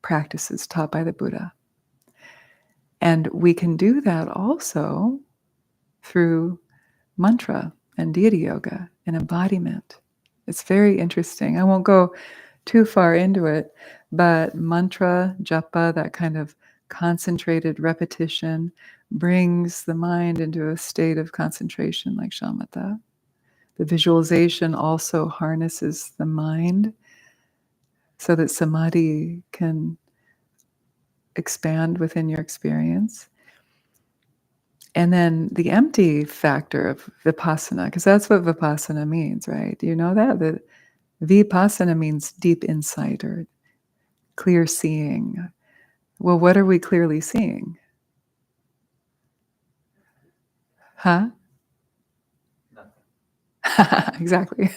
practices taught by the Buddha. And we can do that also through mantra and deity yoga and embodiment. It's very interesting. I won't go too far into it, but mantra, japa, that kind of concentrated repetition, brings the mind into a state of concentration like shamatha. The visualization also harnesses the mind so that samadhi can expand within your experience. And then the empty factor of vipassana, because that's what vipassana means, right? Do you know that? That vipassana means deep insight or clear seeing. Well, what are we clearly seeing? Huh? Exactly.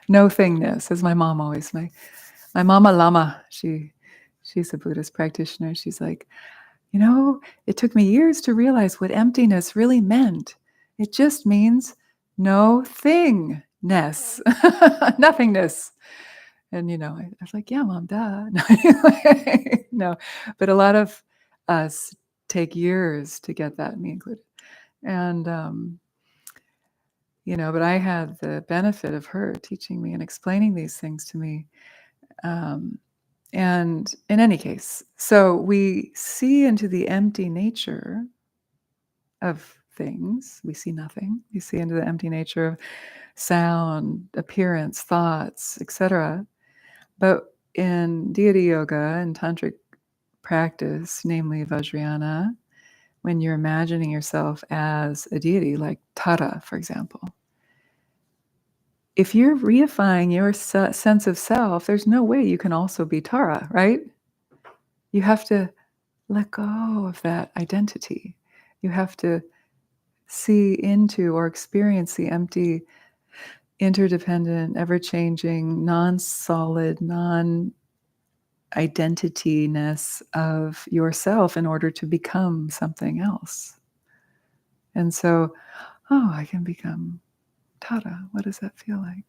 No thingness, as my mom always, my mama lama, she's a Buddhist practitioner. She's like, it took me years to realize what emptiness really meant. It just means no thingness, nothingness. And, I was like, yeah, mom, duh. No, but a lot of us take years to get that, me included. And, but I had the benefit of her teaching me and explaining these things to me. And in any case, so we see into the empty nature of things. We see nothing. We see into the empty nature of sound, appearance, thoughts, etc. But in deity yoga and tantric practice, namely Vajrayana, when you're imagining yourself as a deity, like Tara, for example, if you're reifying your sense of self, there's no way you can also be Tara, right? You have to let go of that identity. You have to see into or experience the empty, interdependent, ever-changing, non-solid, non-identityness of yourself in order to become something else. And so, I can become Tara. What does that feel like?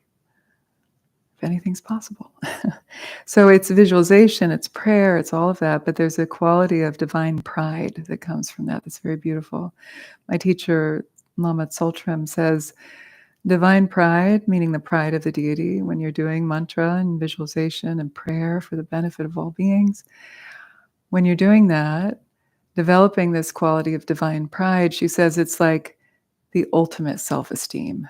If anything's possible. So it's visualization, it's prayer, it's all of that, but there's a quality of divine pride that comes from that that's very beautiful. My teacher, Lama Tsoltrim, says, divine pride, meaning the pride of the deity, when you're doing mantra and visualization and prayer for the benefit of all beings, when you're doing that, developing this quality of divine pride, she says it's like the ultimate self-esteem,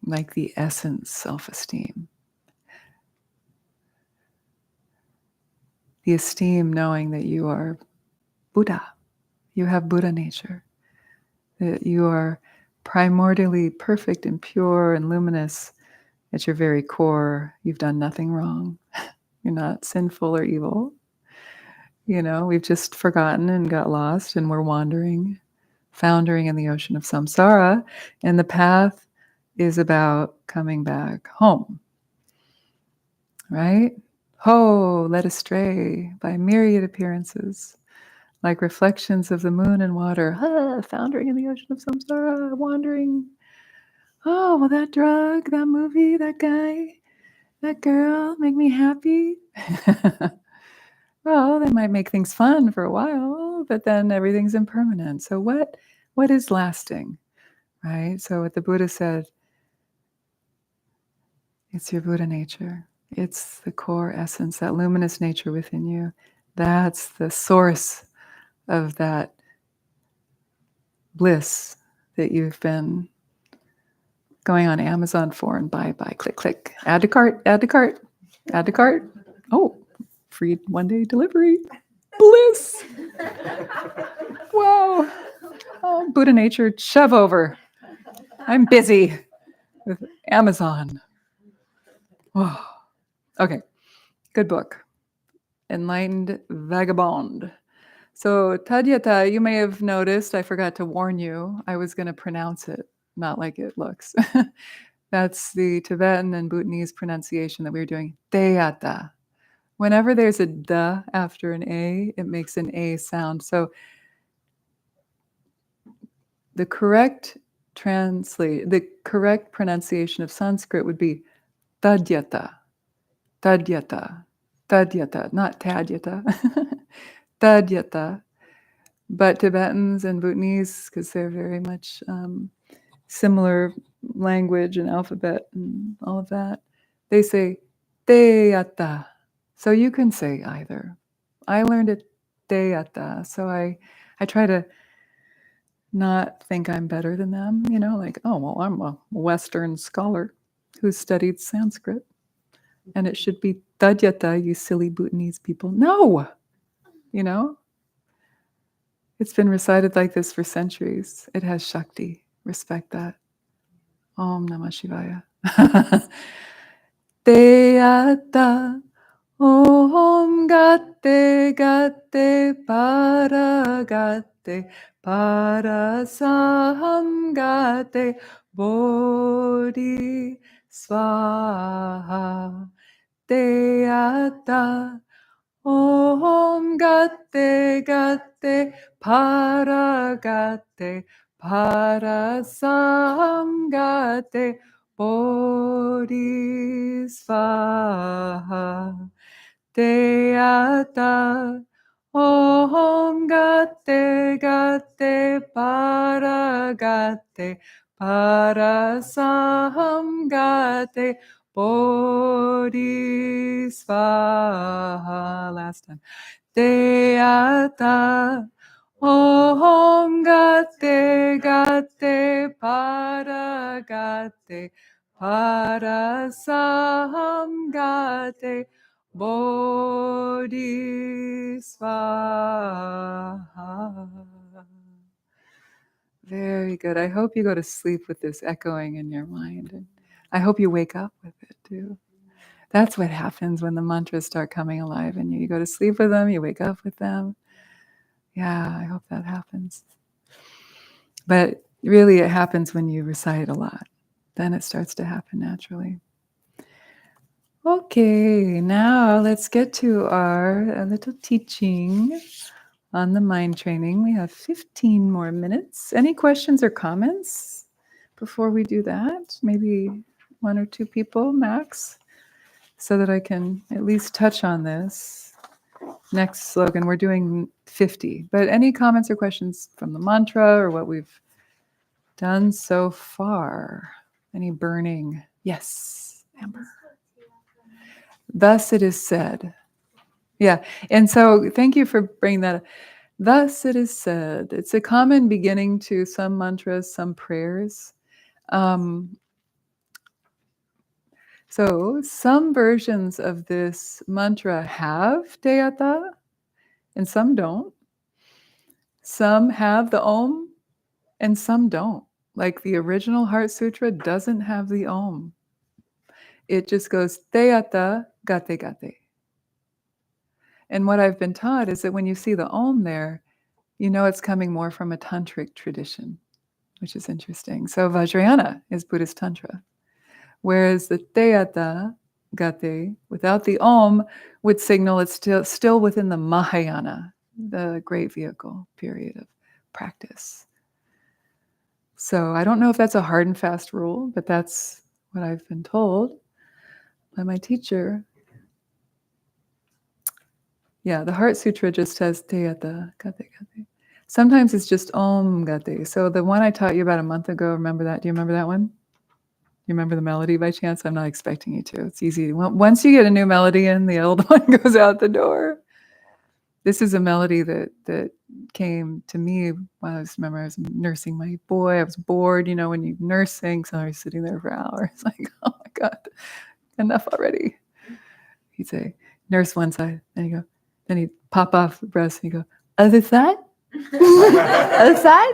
like the essence self-esteem. The esteem knowing that you are Buddha, you have Buddha nature, that you are primordially perfect and pure and luminous at your very core. You've done nothing wrong. You're not sinful or evil. We've just forgotten and got lost and we're wandering, foundering in the ocean of samsara. And the path is about coming back home, right? Ho, led astray by myriad appearances, like reflections of the moon and water, foundering in the ocean of samsara, wandering. Oh, well, that drug, that movie, that guy, that girl make me happy. Well, they might make things fun for a while, but then everything's impermanent. So what is lasting, right? So what the Buddha said, it's your Buddha nature. It's the core essence, that luminous nature within you. That's the source of that bliss that you've been going on Amazon for and buy, click, click, add to cart, add to cart, add to cart. Oh, free one-day delivery. Bliss. Wow. Oh, Buddha nature, shove over. I'm busy with Amazon. Oh. Okay, good book. Enlightened Vagabond. So Tadyata, you may have noticed, I forgot to warn you, I was going to pronounce it not like it looks. That's the Tibetan and Bhutanese pronunciation that we were doing. Teyata. Whenever there's a da after an A, it makes an A sound. So the correct pronunciation of Sanskrit would be tadyata, tadyata, tadyata, not tadyata, tadyata. But Tibetans and Bhutanese, because they're very much similar language and alphabet and all of that, they say teyata. So you can say either. I learned it teyata, so I try to not think I'm better than them, like, oh, well, I'm a Western scholar who studied Sanskrit, and it should be tadyata, you silly Bhutanese people. No, it's been recited like this for centuries. It has Shakti. Respect that. Om Namah Shivaya. Teyata. Om Gatte Gatte Para Gatte Para Saham Gatte Bodhi Swaha. Teyata. Om Gatte Gatte Para Gatte Para Sam Gatte Bodhi Svaha. Teyata. Om Gatte Gatte Para Gatte Para Sam Gatte Bodhi Svaha. Last time. Teyata. Om Gatte Gatte Para Gatte Para Sam Gatte Bodhi Svaha. Very good. I hope you go to sleep with this echoing in your mind. And I hope you wake up with it too. That's what happens when the mantras start coming alive in you. You go to sleep with them, you wake up with them. Yeah, I hope that happens. But really, it happens when you recite a lot. Then it starts to happen naturally. Okay, now let's get to our little teaching on the mind training. We have 15 more minutes. Any questions or comments before we do that? Maybe one or two people max, so that I can at least touch on this. Next slogan, we're doing 50. But any comments or questions from the mantra or what we've done so far? Any burning? Yes, Amber. Thus it is said. Yeah, and so thank you for bringing that up. Thus it is said. It's a common beginning to some mantras, some prayers. So some versions of this mantra have Teyata, and some don't. Some have the Om, and some don't. Like the original Heart Sutra doesn't have the Om. It just goes Teyata Gate Gate. And what I've been taught is that when you see the Om there, you know it's coming more from a tantric tradition, which is interesting. So Vajrayana is Buddhist Tantra, whereas the Teyata Gate without the Om would signal it's still within the Mahayana, the great vehicle period of practice. So I don't know if that's a hard and fast rule, but that's what I've been told by my teacher. Yeah, the Heart Sutra just says Teyata Gate Gate. Sometimes it's just Om Gate. So the one I taught you about a month ago, remember that? Do you remember that one? You remember the melody by chance? I'm not expecting you to. It's easy. Once you get a new melody in, the old one goes out the door. This is a melody that came to me when I was nursing my boy. I was bored, when you're nursing, so I was sitting there for hours, like, oh my God, enough already. He'd say, nurse one side, then he'd pop off the breast and he'd go, other side? Other side?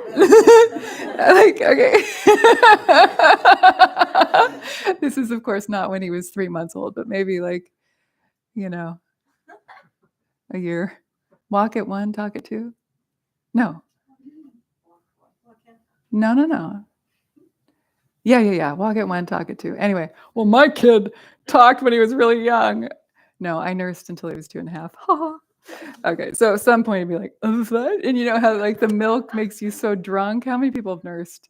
Like, okay. This is, of course, not when he was 3 months old, but maybe like, a year. Walk at 1, talk at 2? No. No. Yeah. Walk at 1, talk at 2. Anyway, well, my kid talked when he was really young. No, I nursed until he was 2.5. Okay, so at some point you'd be like, oh, what? And you know how like the milk makes you so drunk? How many people have nursed?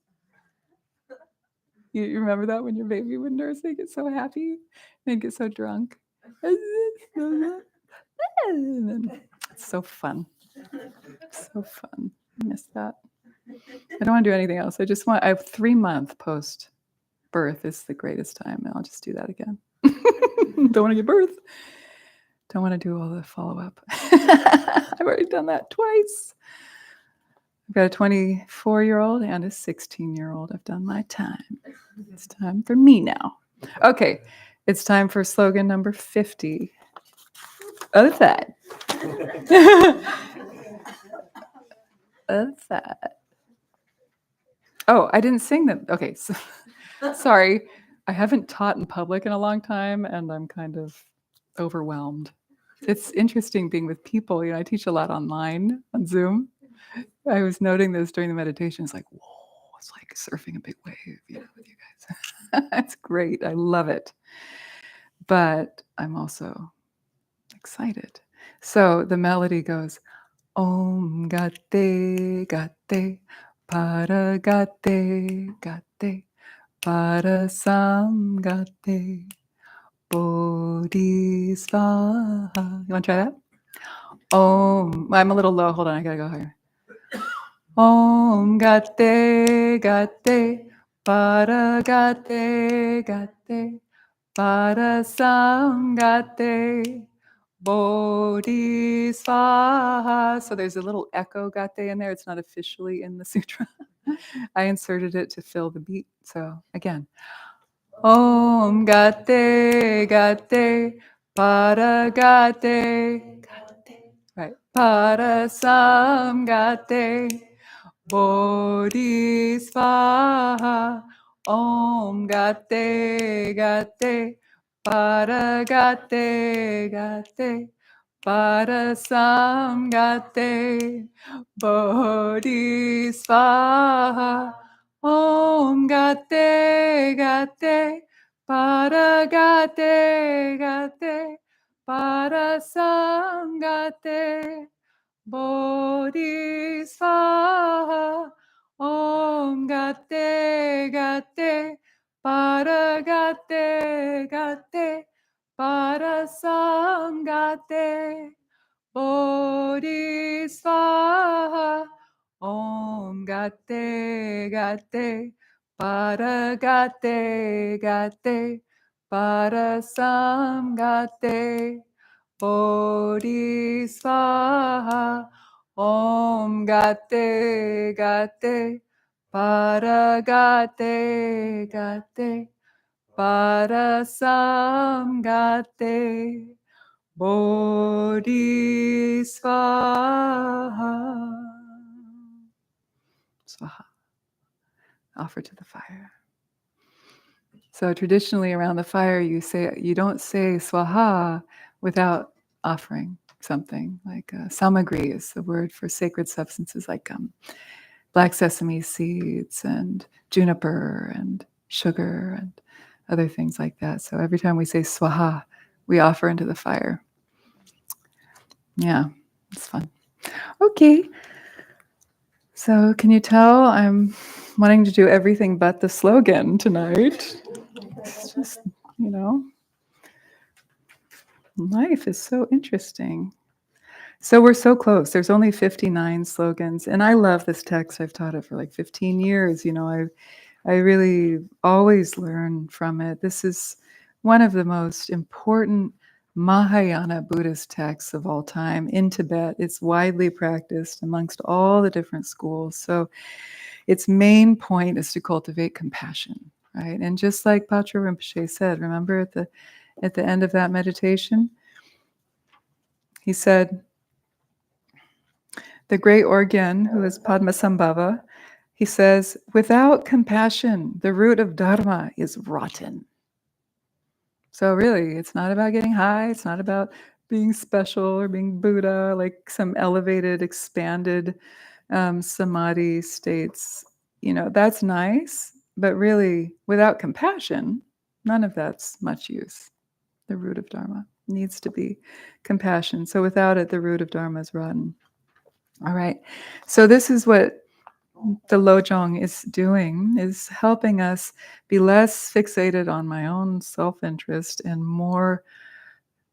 You remember that when your baby would nurse, they get so happy, they get so drunk. It's so fun. So fun. I miss that. I don't want to do anything else. I have 3-month post birth is the greatest time, and I'll just do that again. Don't want to give birth. Don't want to do all the follow-up. I've already done that twice. I've got a 24-year-old and a 16-year-old. I've done my time. It's time for me now. Okay, it's time for slogan number 50. Other side. Other side. Oh, I didn't sing them. Okay, so, sorry. I haven't taught in public in a long time, and I'm kind of overwhelmed. It's interesting being with people. I teach a lot online on Zoom. I was noting this during the meditation. It's like, whoa, it's like surfing a big wave, with you guys. It's great. I love it. But I'm also excited. So the melody goes, Om Gate Gate Para Gate Gate Para Sam Gate Bodhisvaha. You want to try that? I'm a little low. Hold on, I gotta go higher. Om Gate Gate Para Gate Gate Para Sam Gate Bodhisvaha. So there's a little echo gate in there. It's not officially in the sutra. I inserted it to fill the beat. So again, Om Gate Gate Para Gate. Right. Para Sam Gate Bodhisvaha. Om Gate Gate Para Gate Gate Para Sam Gate Bodhisvaha. Om Gate Gate Para Gate Gate Para Sam Gate Bodhisvaha. Om Gate Gate Para Gate Gate Para Sam Gate Bodhisvaha. Om Gate Gate Para Gate Gate Para Sam Gate Bodhisvaha. Om Gate Gate Para Gate Gate Para Sam Gate Bodhisvaha. Swaha. Offer to the fire. So traditionally around the fire, you don't say swaha without offering something. Like samagri is the word for sacred substances like black sesame seeds and juniper and sugar and other things like that. So every time we say swaha, we offer into the fire. Yeah, it's fun. Okay. So can you tell I'm wanting to do everything but the slogan tonight? It's just, life is so interesting. So we're so close. There's only 59 slogans. And I love this text. I've taught it for like 15 years. I really always learn from it. This is one of the most important Mahayana Buddhist texts of all time in Tibet. It's widely practiced amongst all the different schools. So its main point is to cultivate compassion, right? And just like Patrul Rinpoche said, remember at the end of that meditation, he said, the great Orgyen, who is Padmasambhava, he says, without compassion, the root of dharma is rotten. So really, it's not about getting high. It's not about being special or being Buddha, like some elevated, expanded samadhi states. That's nice, but really, without compassion, none of that's much use. The root of dharma needs to be compassion. So without it, the root of dharma is rotten. All right. So this is what the Lojong is doing, is helping us be less fixated on my own self-interest and more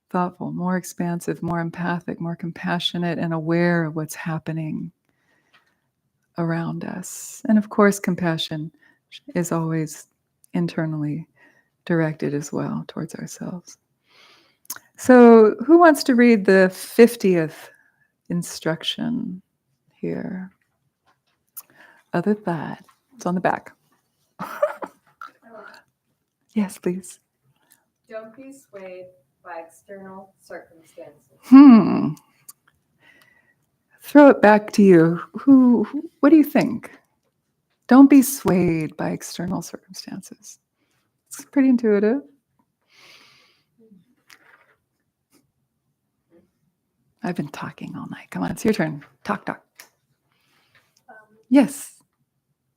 thoughtful, more expansive, more empathic, more compassionate, and aware of what's happening around us. And of course, compassion is always internally directed as well towards ourselves. So who wants to read the 50th instruction here? Other side. It's on the back. Yes, please. Don't be swayed by external circumstances. Throw it back to you. What do you think? Don't be swayed by external circumstances. It's pretty intuitive. I've been talking all night. Come on, it's your turn. Talk. Yes.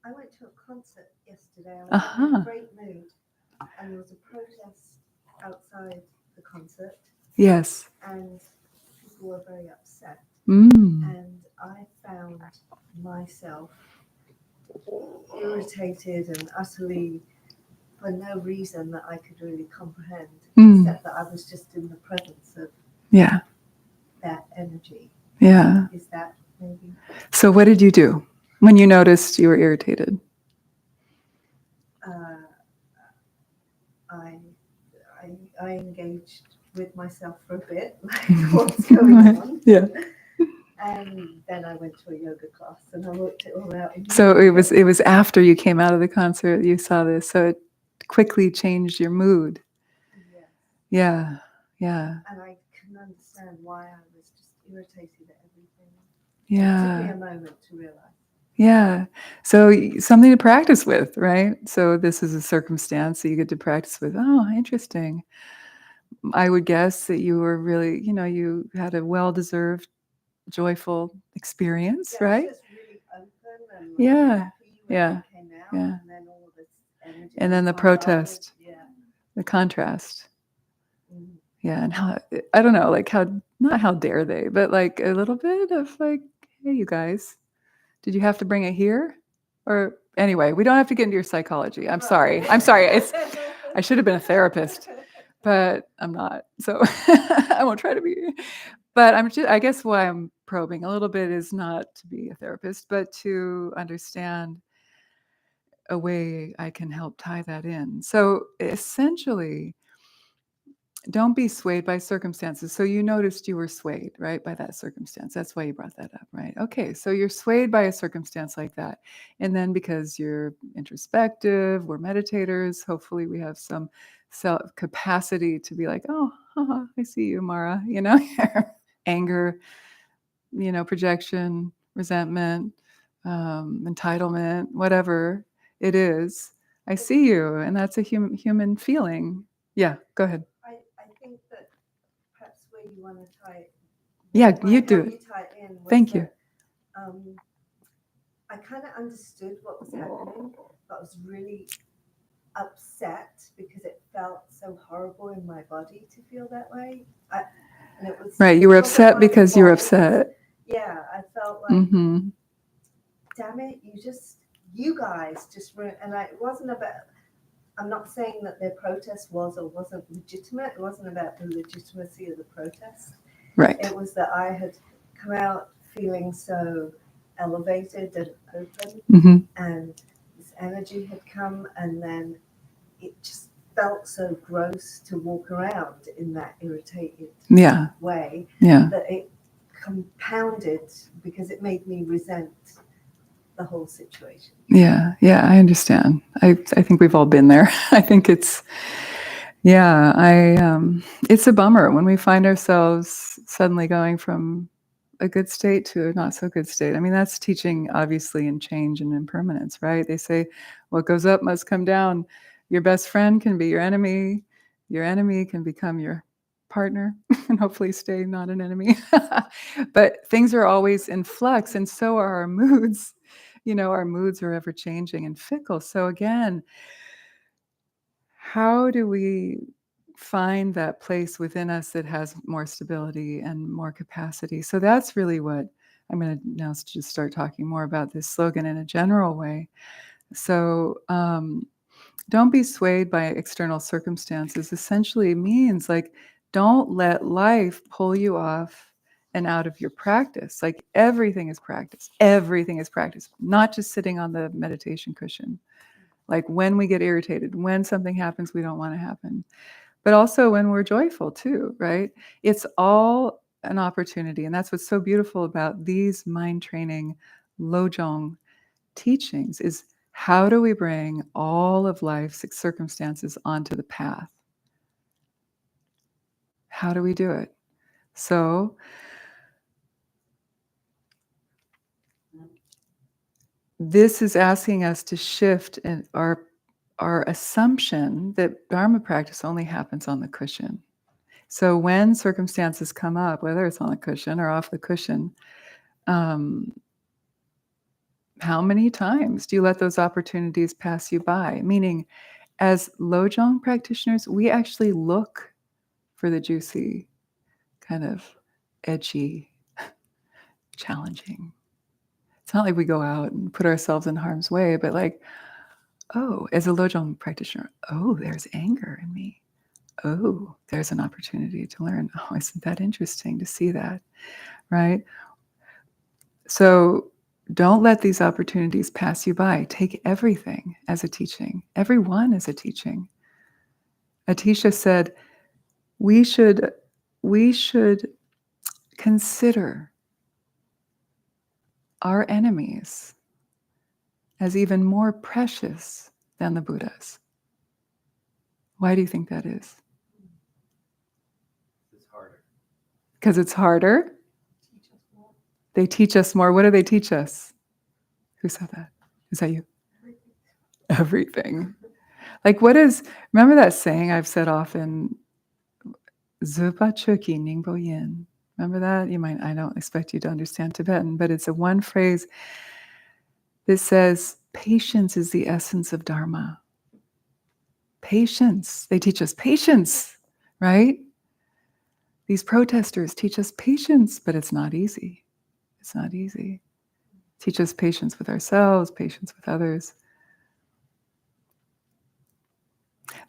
I went to a concert yesterday. I was in a great mood, and there was a protest outside the concert. Yes. And people were very upset. Mm. And I found myself irritated and utterly, for no reason that I could really comprehend, except that I was just in the presence of that energy. Yeah. Is that maybe? So what did you do when you noticed you were irritated? I engaged with myself for a bit, like what's going on. Yeah. And then I went to a yoga class and I worked it all out. So it was after you came out of the concert you saw this. So it quickly changed your mood. Yes. Yeah. And I couldn't understand why I was just irritated at everything. Yeah. It took me a moment to realize. Yeah. So something to practice with, right? So this is a circumstance that you get to practice with. Oh, interesting. I would guess that you were really, you had a well-deserved, joyful experience, right? I was just really open and happy when I came out, and then all this energy. And then the protest, the contrast. Mm. Yeah, and how, I don't know, like not how dare they, but like a little bit of like, hey, you guys, did you have to bring it here? Or anyway, we don't have to get into your psychology. I'm sorry. I should have been a therapist, but I'm not. So I won't try to be. But I guess why I'm probing a little bit is not to be a therapist, but to understand a way I can help tie that in. So essentially, don't be swayed by circumstances. So you noticed you were swayed, right, by that circumstance. That's why you brought that up, right? Okay, so you're swayed by a circumstance like that. And then because you're introspective, we're meditators, hopefully we have some self capacity to be like, oh, I see you, Mara, anger, projection, resentment, entitlement, whatever it is. I see you, and that's a human feeling. Yeah, go ahead. I think that perhaps where you want to tie it. Yeah, you do it. Tie it in Thank you. I kind of understood what was happening, but I was really upset because it felt so horrible in my body to feel that way. And it was right. You were upset because you were upset. Yeah, I felt like, damn it, you guys just were, and it wasn't about. I'm not saying that their protest was or wasn't legitimate. It wasn't about the legitimacy of the protest. Right. It was that I had come out feeling so elevated and open, and this energy had come, and then it just felt so gross to walk around in that irritated Yeah. way Yeah. that it compounded because it made me resent the whole situation. Yeah. Yeah. I understand. I think we've all been there. I think it's, yeah, it's a bummer when we find ourselves suddenly going from a good state to a not so good state. I mean, that's teaching obviously in change and impermanence, right? They say what goes up must come down. Your best friend can be your enemy. Your enemy can become your partner and hopefully stay not an enemy. But things are always in flux, and so are our moods. Our moods are ever changing and fickle. So again, how do we find that place within us that has more stability and more capacity? So that's really what I'm going to now just start talking more about this slogan in a general way. So don't be swayed by external circumstances essentially means like don't let life pull you off and out of your practice. Like everything is practice. Everything is practice, not just sitting on the meditation cushion. Like when we get irritated, when something happens we don't want to happen, but also when we're joyful too, right? It's all an opportunity. And that's what's so beautiful about these mind training Lojong teachings is how do we bring all of life's circumstances onto the path? How do we do it? So this is asking us to shift in our assumption that Dharma practice only happens on the cushion. So when circumstances come up, whether it's on the cushion or off the cushion, how many times do you let those opportunities pass you by? Meaning, as Lojong practitioners, we actually look for the juicy, kind of edgy, challenging. It's not like we go out and put ourselves in harm's way, but like, oh, as a Lojong practitioner, oh, there's anger in me. Oh, there's an opportunity to learn. Oh, isn't that interesting to see that, right? So don't let these opportunities pass you by. Take everything as a teaching. Everyone as a teaching. Atisha said, we should consider our enemies as even more precious than the Buddhas. Why do you think that is? It's harder. Because it's harder? They teach us more. What do they teach us? Who said that? Is that you? Everything. Like remember that saying I've said often, Zupa Chuki Ningbo Yin. Remember that? I don't expect you to understand Tibetan, but it's a one phrase that says, patience is the essence of Dharma. Patience. They teach us patience, right? These protesters teach us patience, but it's not easy. It's not easy. Teach us patience with ourselves, patience with others.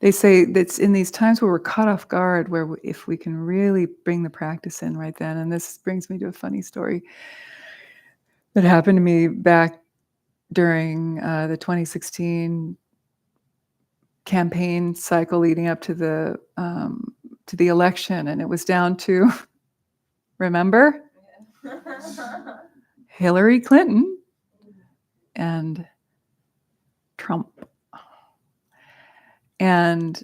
They say that's in these times where we're caught off guard, where if we can really bring the practice in right then, and this brings me to a funny story that happened to me back during the 2016 campaign cycle leading up to the election, and it was down to, remember, Hillary Clinton and Trump. And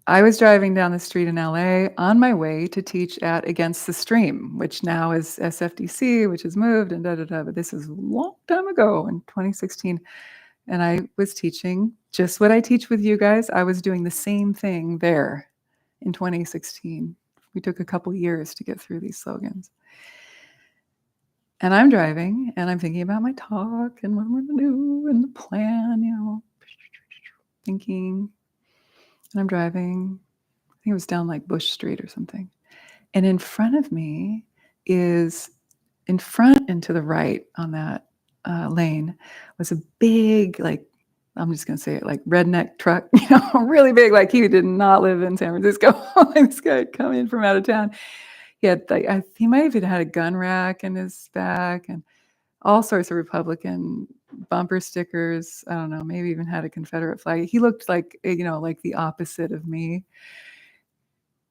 I was driving down the street in LA on my way to teach at Against the Stream, which now is SFDC, which has moved and da-da-da, but this is a long time ago in 2016. And I was teaching just what I teach with you guys. I was doing the same thing there in 2016. We took a couple years to get through these slogans. And I'm driving and I'm thinking about my talk and what I'm going to do and the plan, thinking. And I'm driving. I think it was down like Bush Street or something. And in front of me is, in front and to the right on that lane was a big, like, I'm just going to say it, like redneck truck, really big, like he did not live in San Francisco. This guy had come in from out of town. He had he might have even had a gun rack in his back, and all sorts of Republican bumper stickers. I don't know, maybe even had a Confederate flag. He looked like, like the opposite of me.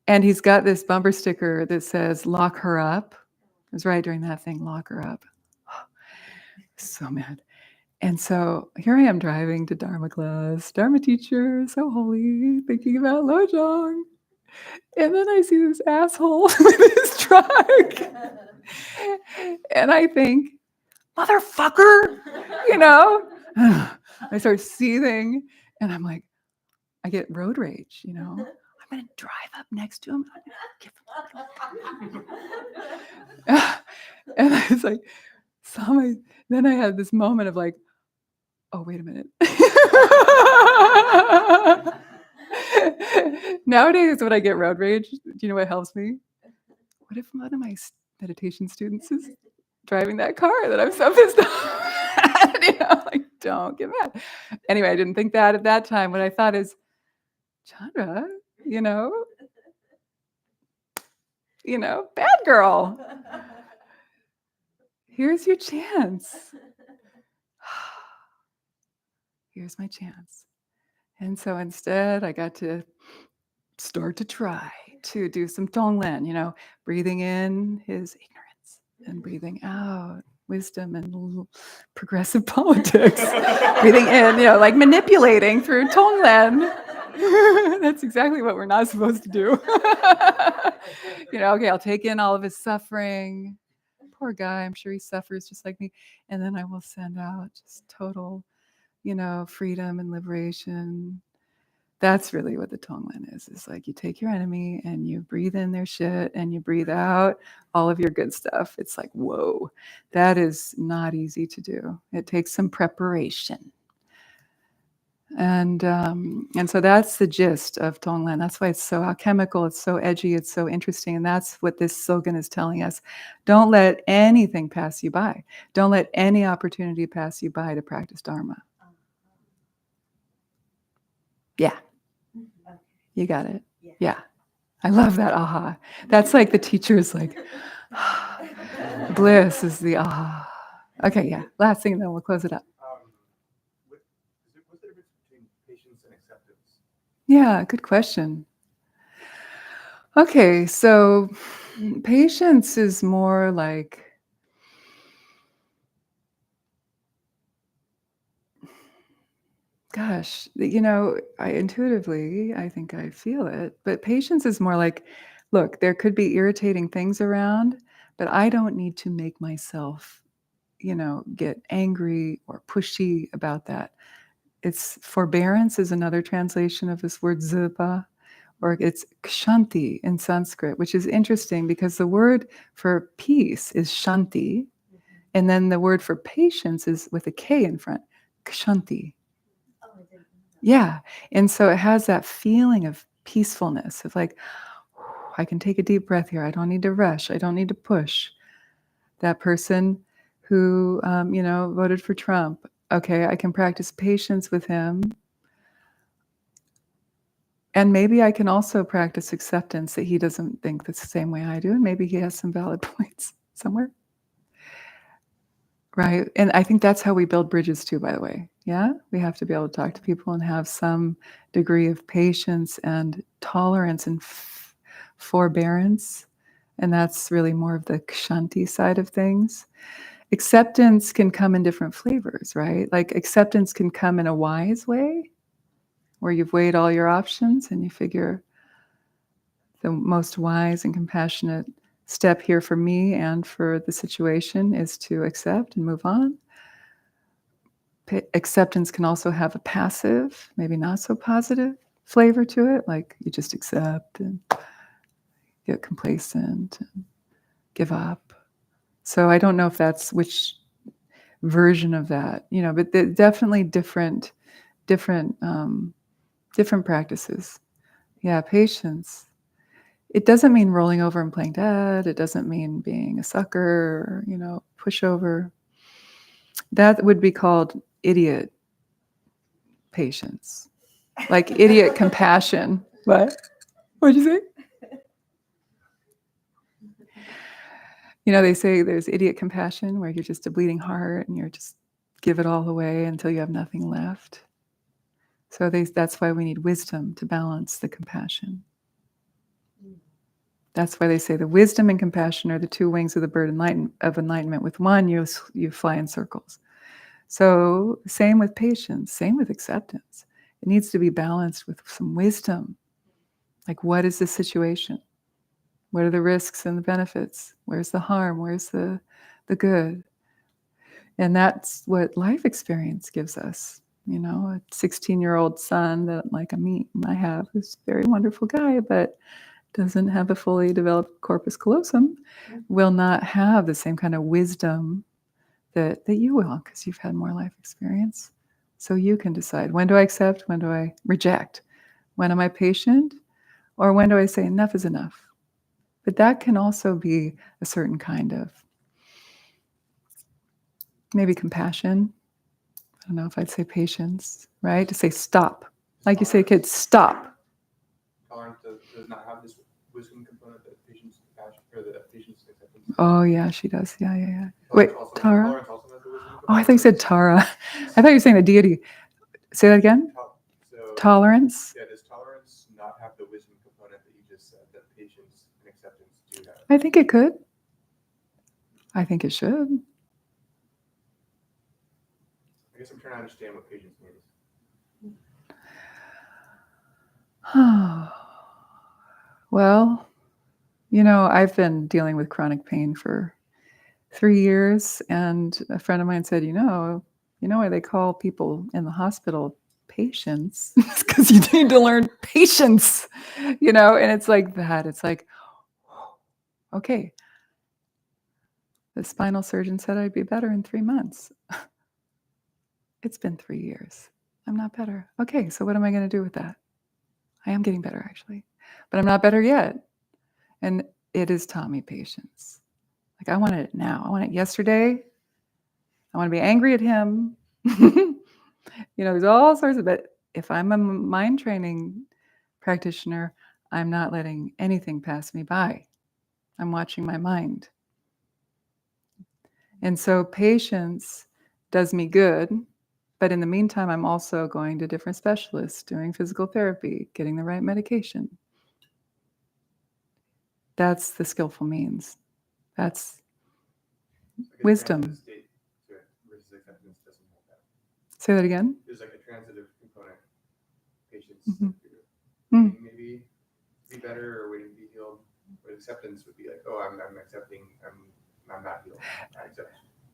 And he's got this bumper sticker that says, "Lock her up." It was right during that thing, "Lock her up." So mad. And so here I am driving to Dharma class, Dharma teacher, so holy, thinking about Lojong. And then I see this asshole with his truck. And I think, "Motherfucker," I start seething and I'm like, I get road rage, I'm going to drive up next to him. And I was like, then I had this moment of like, oh, wait a minute. Nowadays, when I get road rage, do you know what helps me? What if one of my meditation students is driving that car that I'm so pissed off? Like, don't get mad. Anyway, I didn't think that at that time. What I thought is, Chandra, bad girl. Here's your chance. Here's my chance. And so instead, I got to start to try to do some Tonglen, breathing in his ignorance and breathing out wisdom and progressive politics. Breathing in, like manipulating through Tonglen. That's exactly what we're not supposed to do. Okay, I'll take in all of his suffering. Poor guy, I'm sure he suffers just like me. And then I will send out just total, freedom and liberation. That's really what the Tonglen is. It's like you take your enemy and you breathe in their shit and you breathe out all of your good stuff. It's like, whoa, that is not easy to do. It takes some preparation. And so that's the gist of Tonglen. That's why it's so alchemical, it's so edgy, it's so interesting. And that's what this slogan is telling us. Don't let anything pass you by. Don't let any opportunity pass you by to practice Dharma. Yeah. You got it. Yeah. I love that aha. That's like the teacher's like, bliss is the aha. Okay, yeah. Last thing, then we'll close it up. What's the difference between patience and acceptance? Yeah, good question. Okay, so patience is more like, gosh, I think I feel it, but patience is more like, look, there could be irritating things around, but I don't need to make myself, get angry or pushy about that. It's forbearance is another translation of this word zipa, or it's kshanti in Sanskrit, which is interesting because the word for peace is shanti, and then the word for patience is with a K in front, kshanti. Yeah. And so it has that feeling of peacefulness, of like, I can take a deep breath here. I don't need to rush. I don't need to push. That person who, voted for Trump, okay, I can practice patience with him. And maybe I can also practice acceptance that he doesn't think the same way I do. And maybe he has some valid points somewhere. Right. And I think that's how we build bridges too, by the way. Yeah. We have to be able to talk to people and have some degree of patience and tolerance and forbearance. And that's really more of the kshanti side of things. Acceptance can come in different flavors, right? Like acceptance can come in a wise way where you've weighed all your options and you figure the most wise and compassionate step here for me and for the situation is to accept and move on. Acceptance can also have a passive, maybe not so positive flavor to it, like you just accept and get complacent and give up. So I don't know if that's which version of that, but definitely different practices. Yeah, patience. It doesn't mean rolling over and playing dead. It doesn't mean being a sucker, or, pushover. That would be called idiot patience, like idiot compassion. What? What'd you say? You know, they say there's idiot compassion where you're just a bleeding heart and you're just give it all away until you have nothing left. So that's why we need wisdom to balance the compassion. That's why they say the wisdom and compassion are the two wings of the bird of enlightenment. With one, you fly in circles. So same with patience, same with acceptance. It needs to be balanced with some wisdom. Like, what is the situation? What are the risks and the benefits? Where's the harm? Where's the good? And that's what life experience gives us. You know, a 16-year-old son that I have, who's a very wonderful guy, but doesn't have a fully developed corpus callosum, will not have the same kind of wisdom that you will, because you've had more life experience. So you can decide, when do I accept? When do I reject? When am I patient? Or when do I say enough is enough? But that can also be a certain kind of maybe compassion. I don't know if I'd say patience, right? To say stop. Like you say, kids, stop. Tolerance does not have this wisdom component that patience, compassion, or the patience acceptance. Oh, yeah, she does. Yeah. Wait, Tara? Tolerance also has the wisdom component. Oh, I thought you said Tara. I thought you were saying the deity. Say that again? So, Tolerance? yeah, does tolerance not have the wisdom component that you just said that patience and acceptance do have? I think it could. I think it should. I guess I'm trying to understand what patience means. Well, you know, I've been dealing with chronic pain for 3 years, and a friend of mine said, you know why they call people in the hospital patients? It's because you need to learn patience, you know, and it's like that. It's like, okay, the spinal surgeon said I'd be better in 3 months. It's been 3 years. I'm not better. Okay, so what am I going to do with that? I am getting better, actually, but I'm not better yet. And it has taught me patience. Like, I want it now. I want it yesterday. I want to be angry at him. There's all sorts of it. If I'm a mind training practitioner, I'm not letting anything pass me by. I'm watching my mind. And so patience does me good. But in the meantime, I'm also going to different specialists, doing physical therapy, getting the right medication. That's the skillful means. That's wisdom. State to it versus acceptance doesn't have that. Say that again? There's like a transitive component. Patience, maybe be better or waiting to be healed. But acceptance would be like, oh, I'm accepting, I'm not healed. I accept.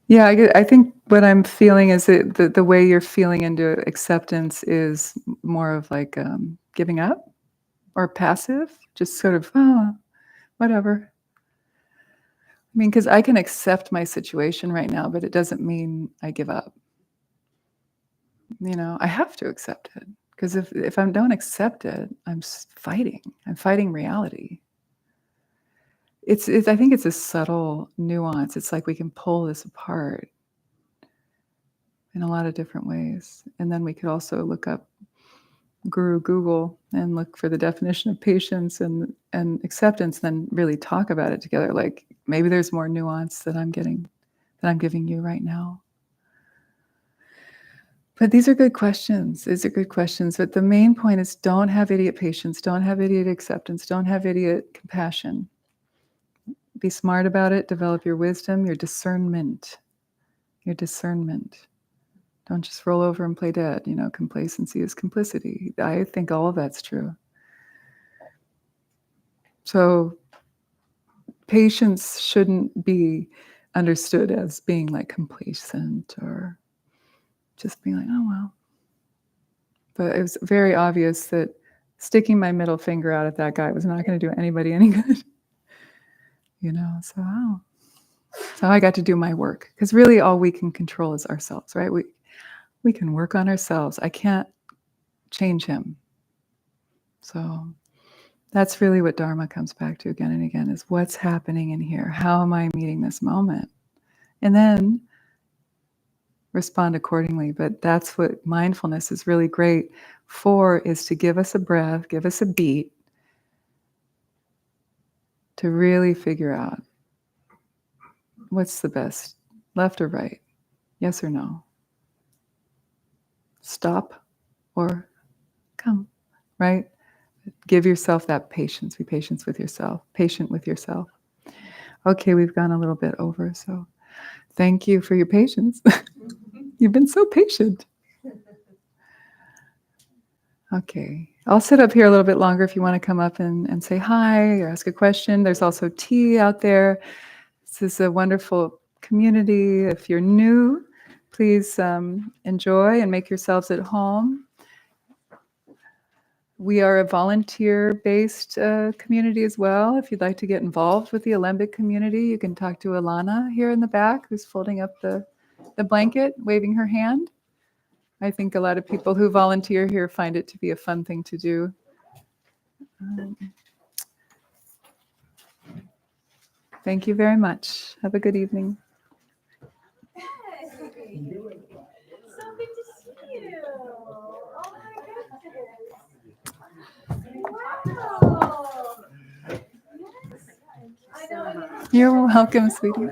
Yeah, I think what I'm feeling is that the way you're feeling into acceptance is more of like giving up or passive, just sort of, whatever. I mean, because I can accept my situation right now, but it doesn't mean I give up. I have to accept it, because if I don't accept it, I'm fighting. I'm fighting reality. It's I think it's a subtle nuance. It's like we can pull this apart in a lot of different ways. And then we could also look up Google and look for the definition of patience and acceptance, then really talk about it together. Like, maybe there's more nuance that I'm giving you right now. But these are good questions. But the main point is, don't have idiot patience, don't have idiot acceptance, don't have idiot compassion. Be smart about it, develop your wisdom, your discernment. Don't just roll over and play dead. Complacency is complicity. I think all of that's true. So patience shouldn't be understood as being like complacent or just being like, oh, well. But it was very obvious that sticking my middle finger out at that guy was not going to do anybody any good. So I got to do my work, because really all we can control is ourselves, right? We can work on ourselves. I can't change him. So that's really what Dharma comes back to again and again, is what's happening in here? How am I meeting this moment? And then respond accordingly. But that's what mindfulness is really great for, is to give us a breath, give us a beat, to really figure out What's the best? Left or right? Yes or no? Stop or come, right? Give yourself that patience. Be patient with yourself. Patient with yourself. Okay, we've gone a little bit over, so thank you for your patience. You've been so patient. Okay, I'll sit up here a little bit longer if you want to come up and say hi or ask a question. There's also tea out there. This is a wonderful community. If you're new, please enjoy and make yourselves at home. We are a volunteer-based community as well. If you'd like to get involved with the Alembic community, you can talk to Alana here in the back, who's folding up the blanket, waving her hand. I think a lot of people who volunteer here find it to be a fun thing to do. Thank you very much. Have a good evening. So good to see you. Oh my goodness. Wow. Yes. I know. You're welcome, sweetie.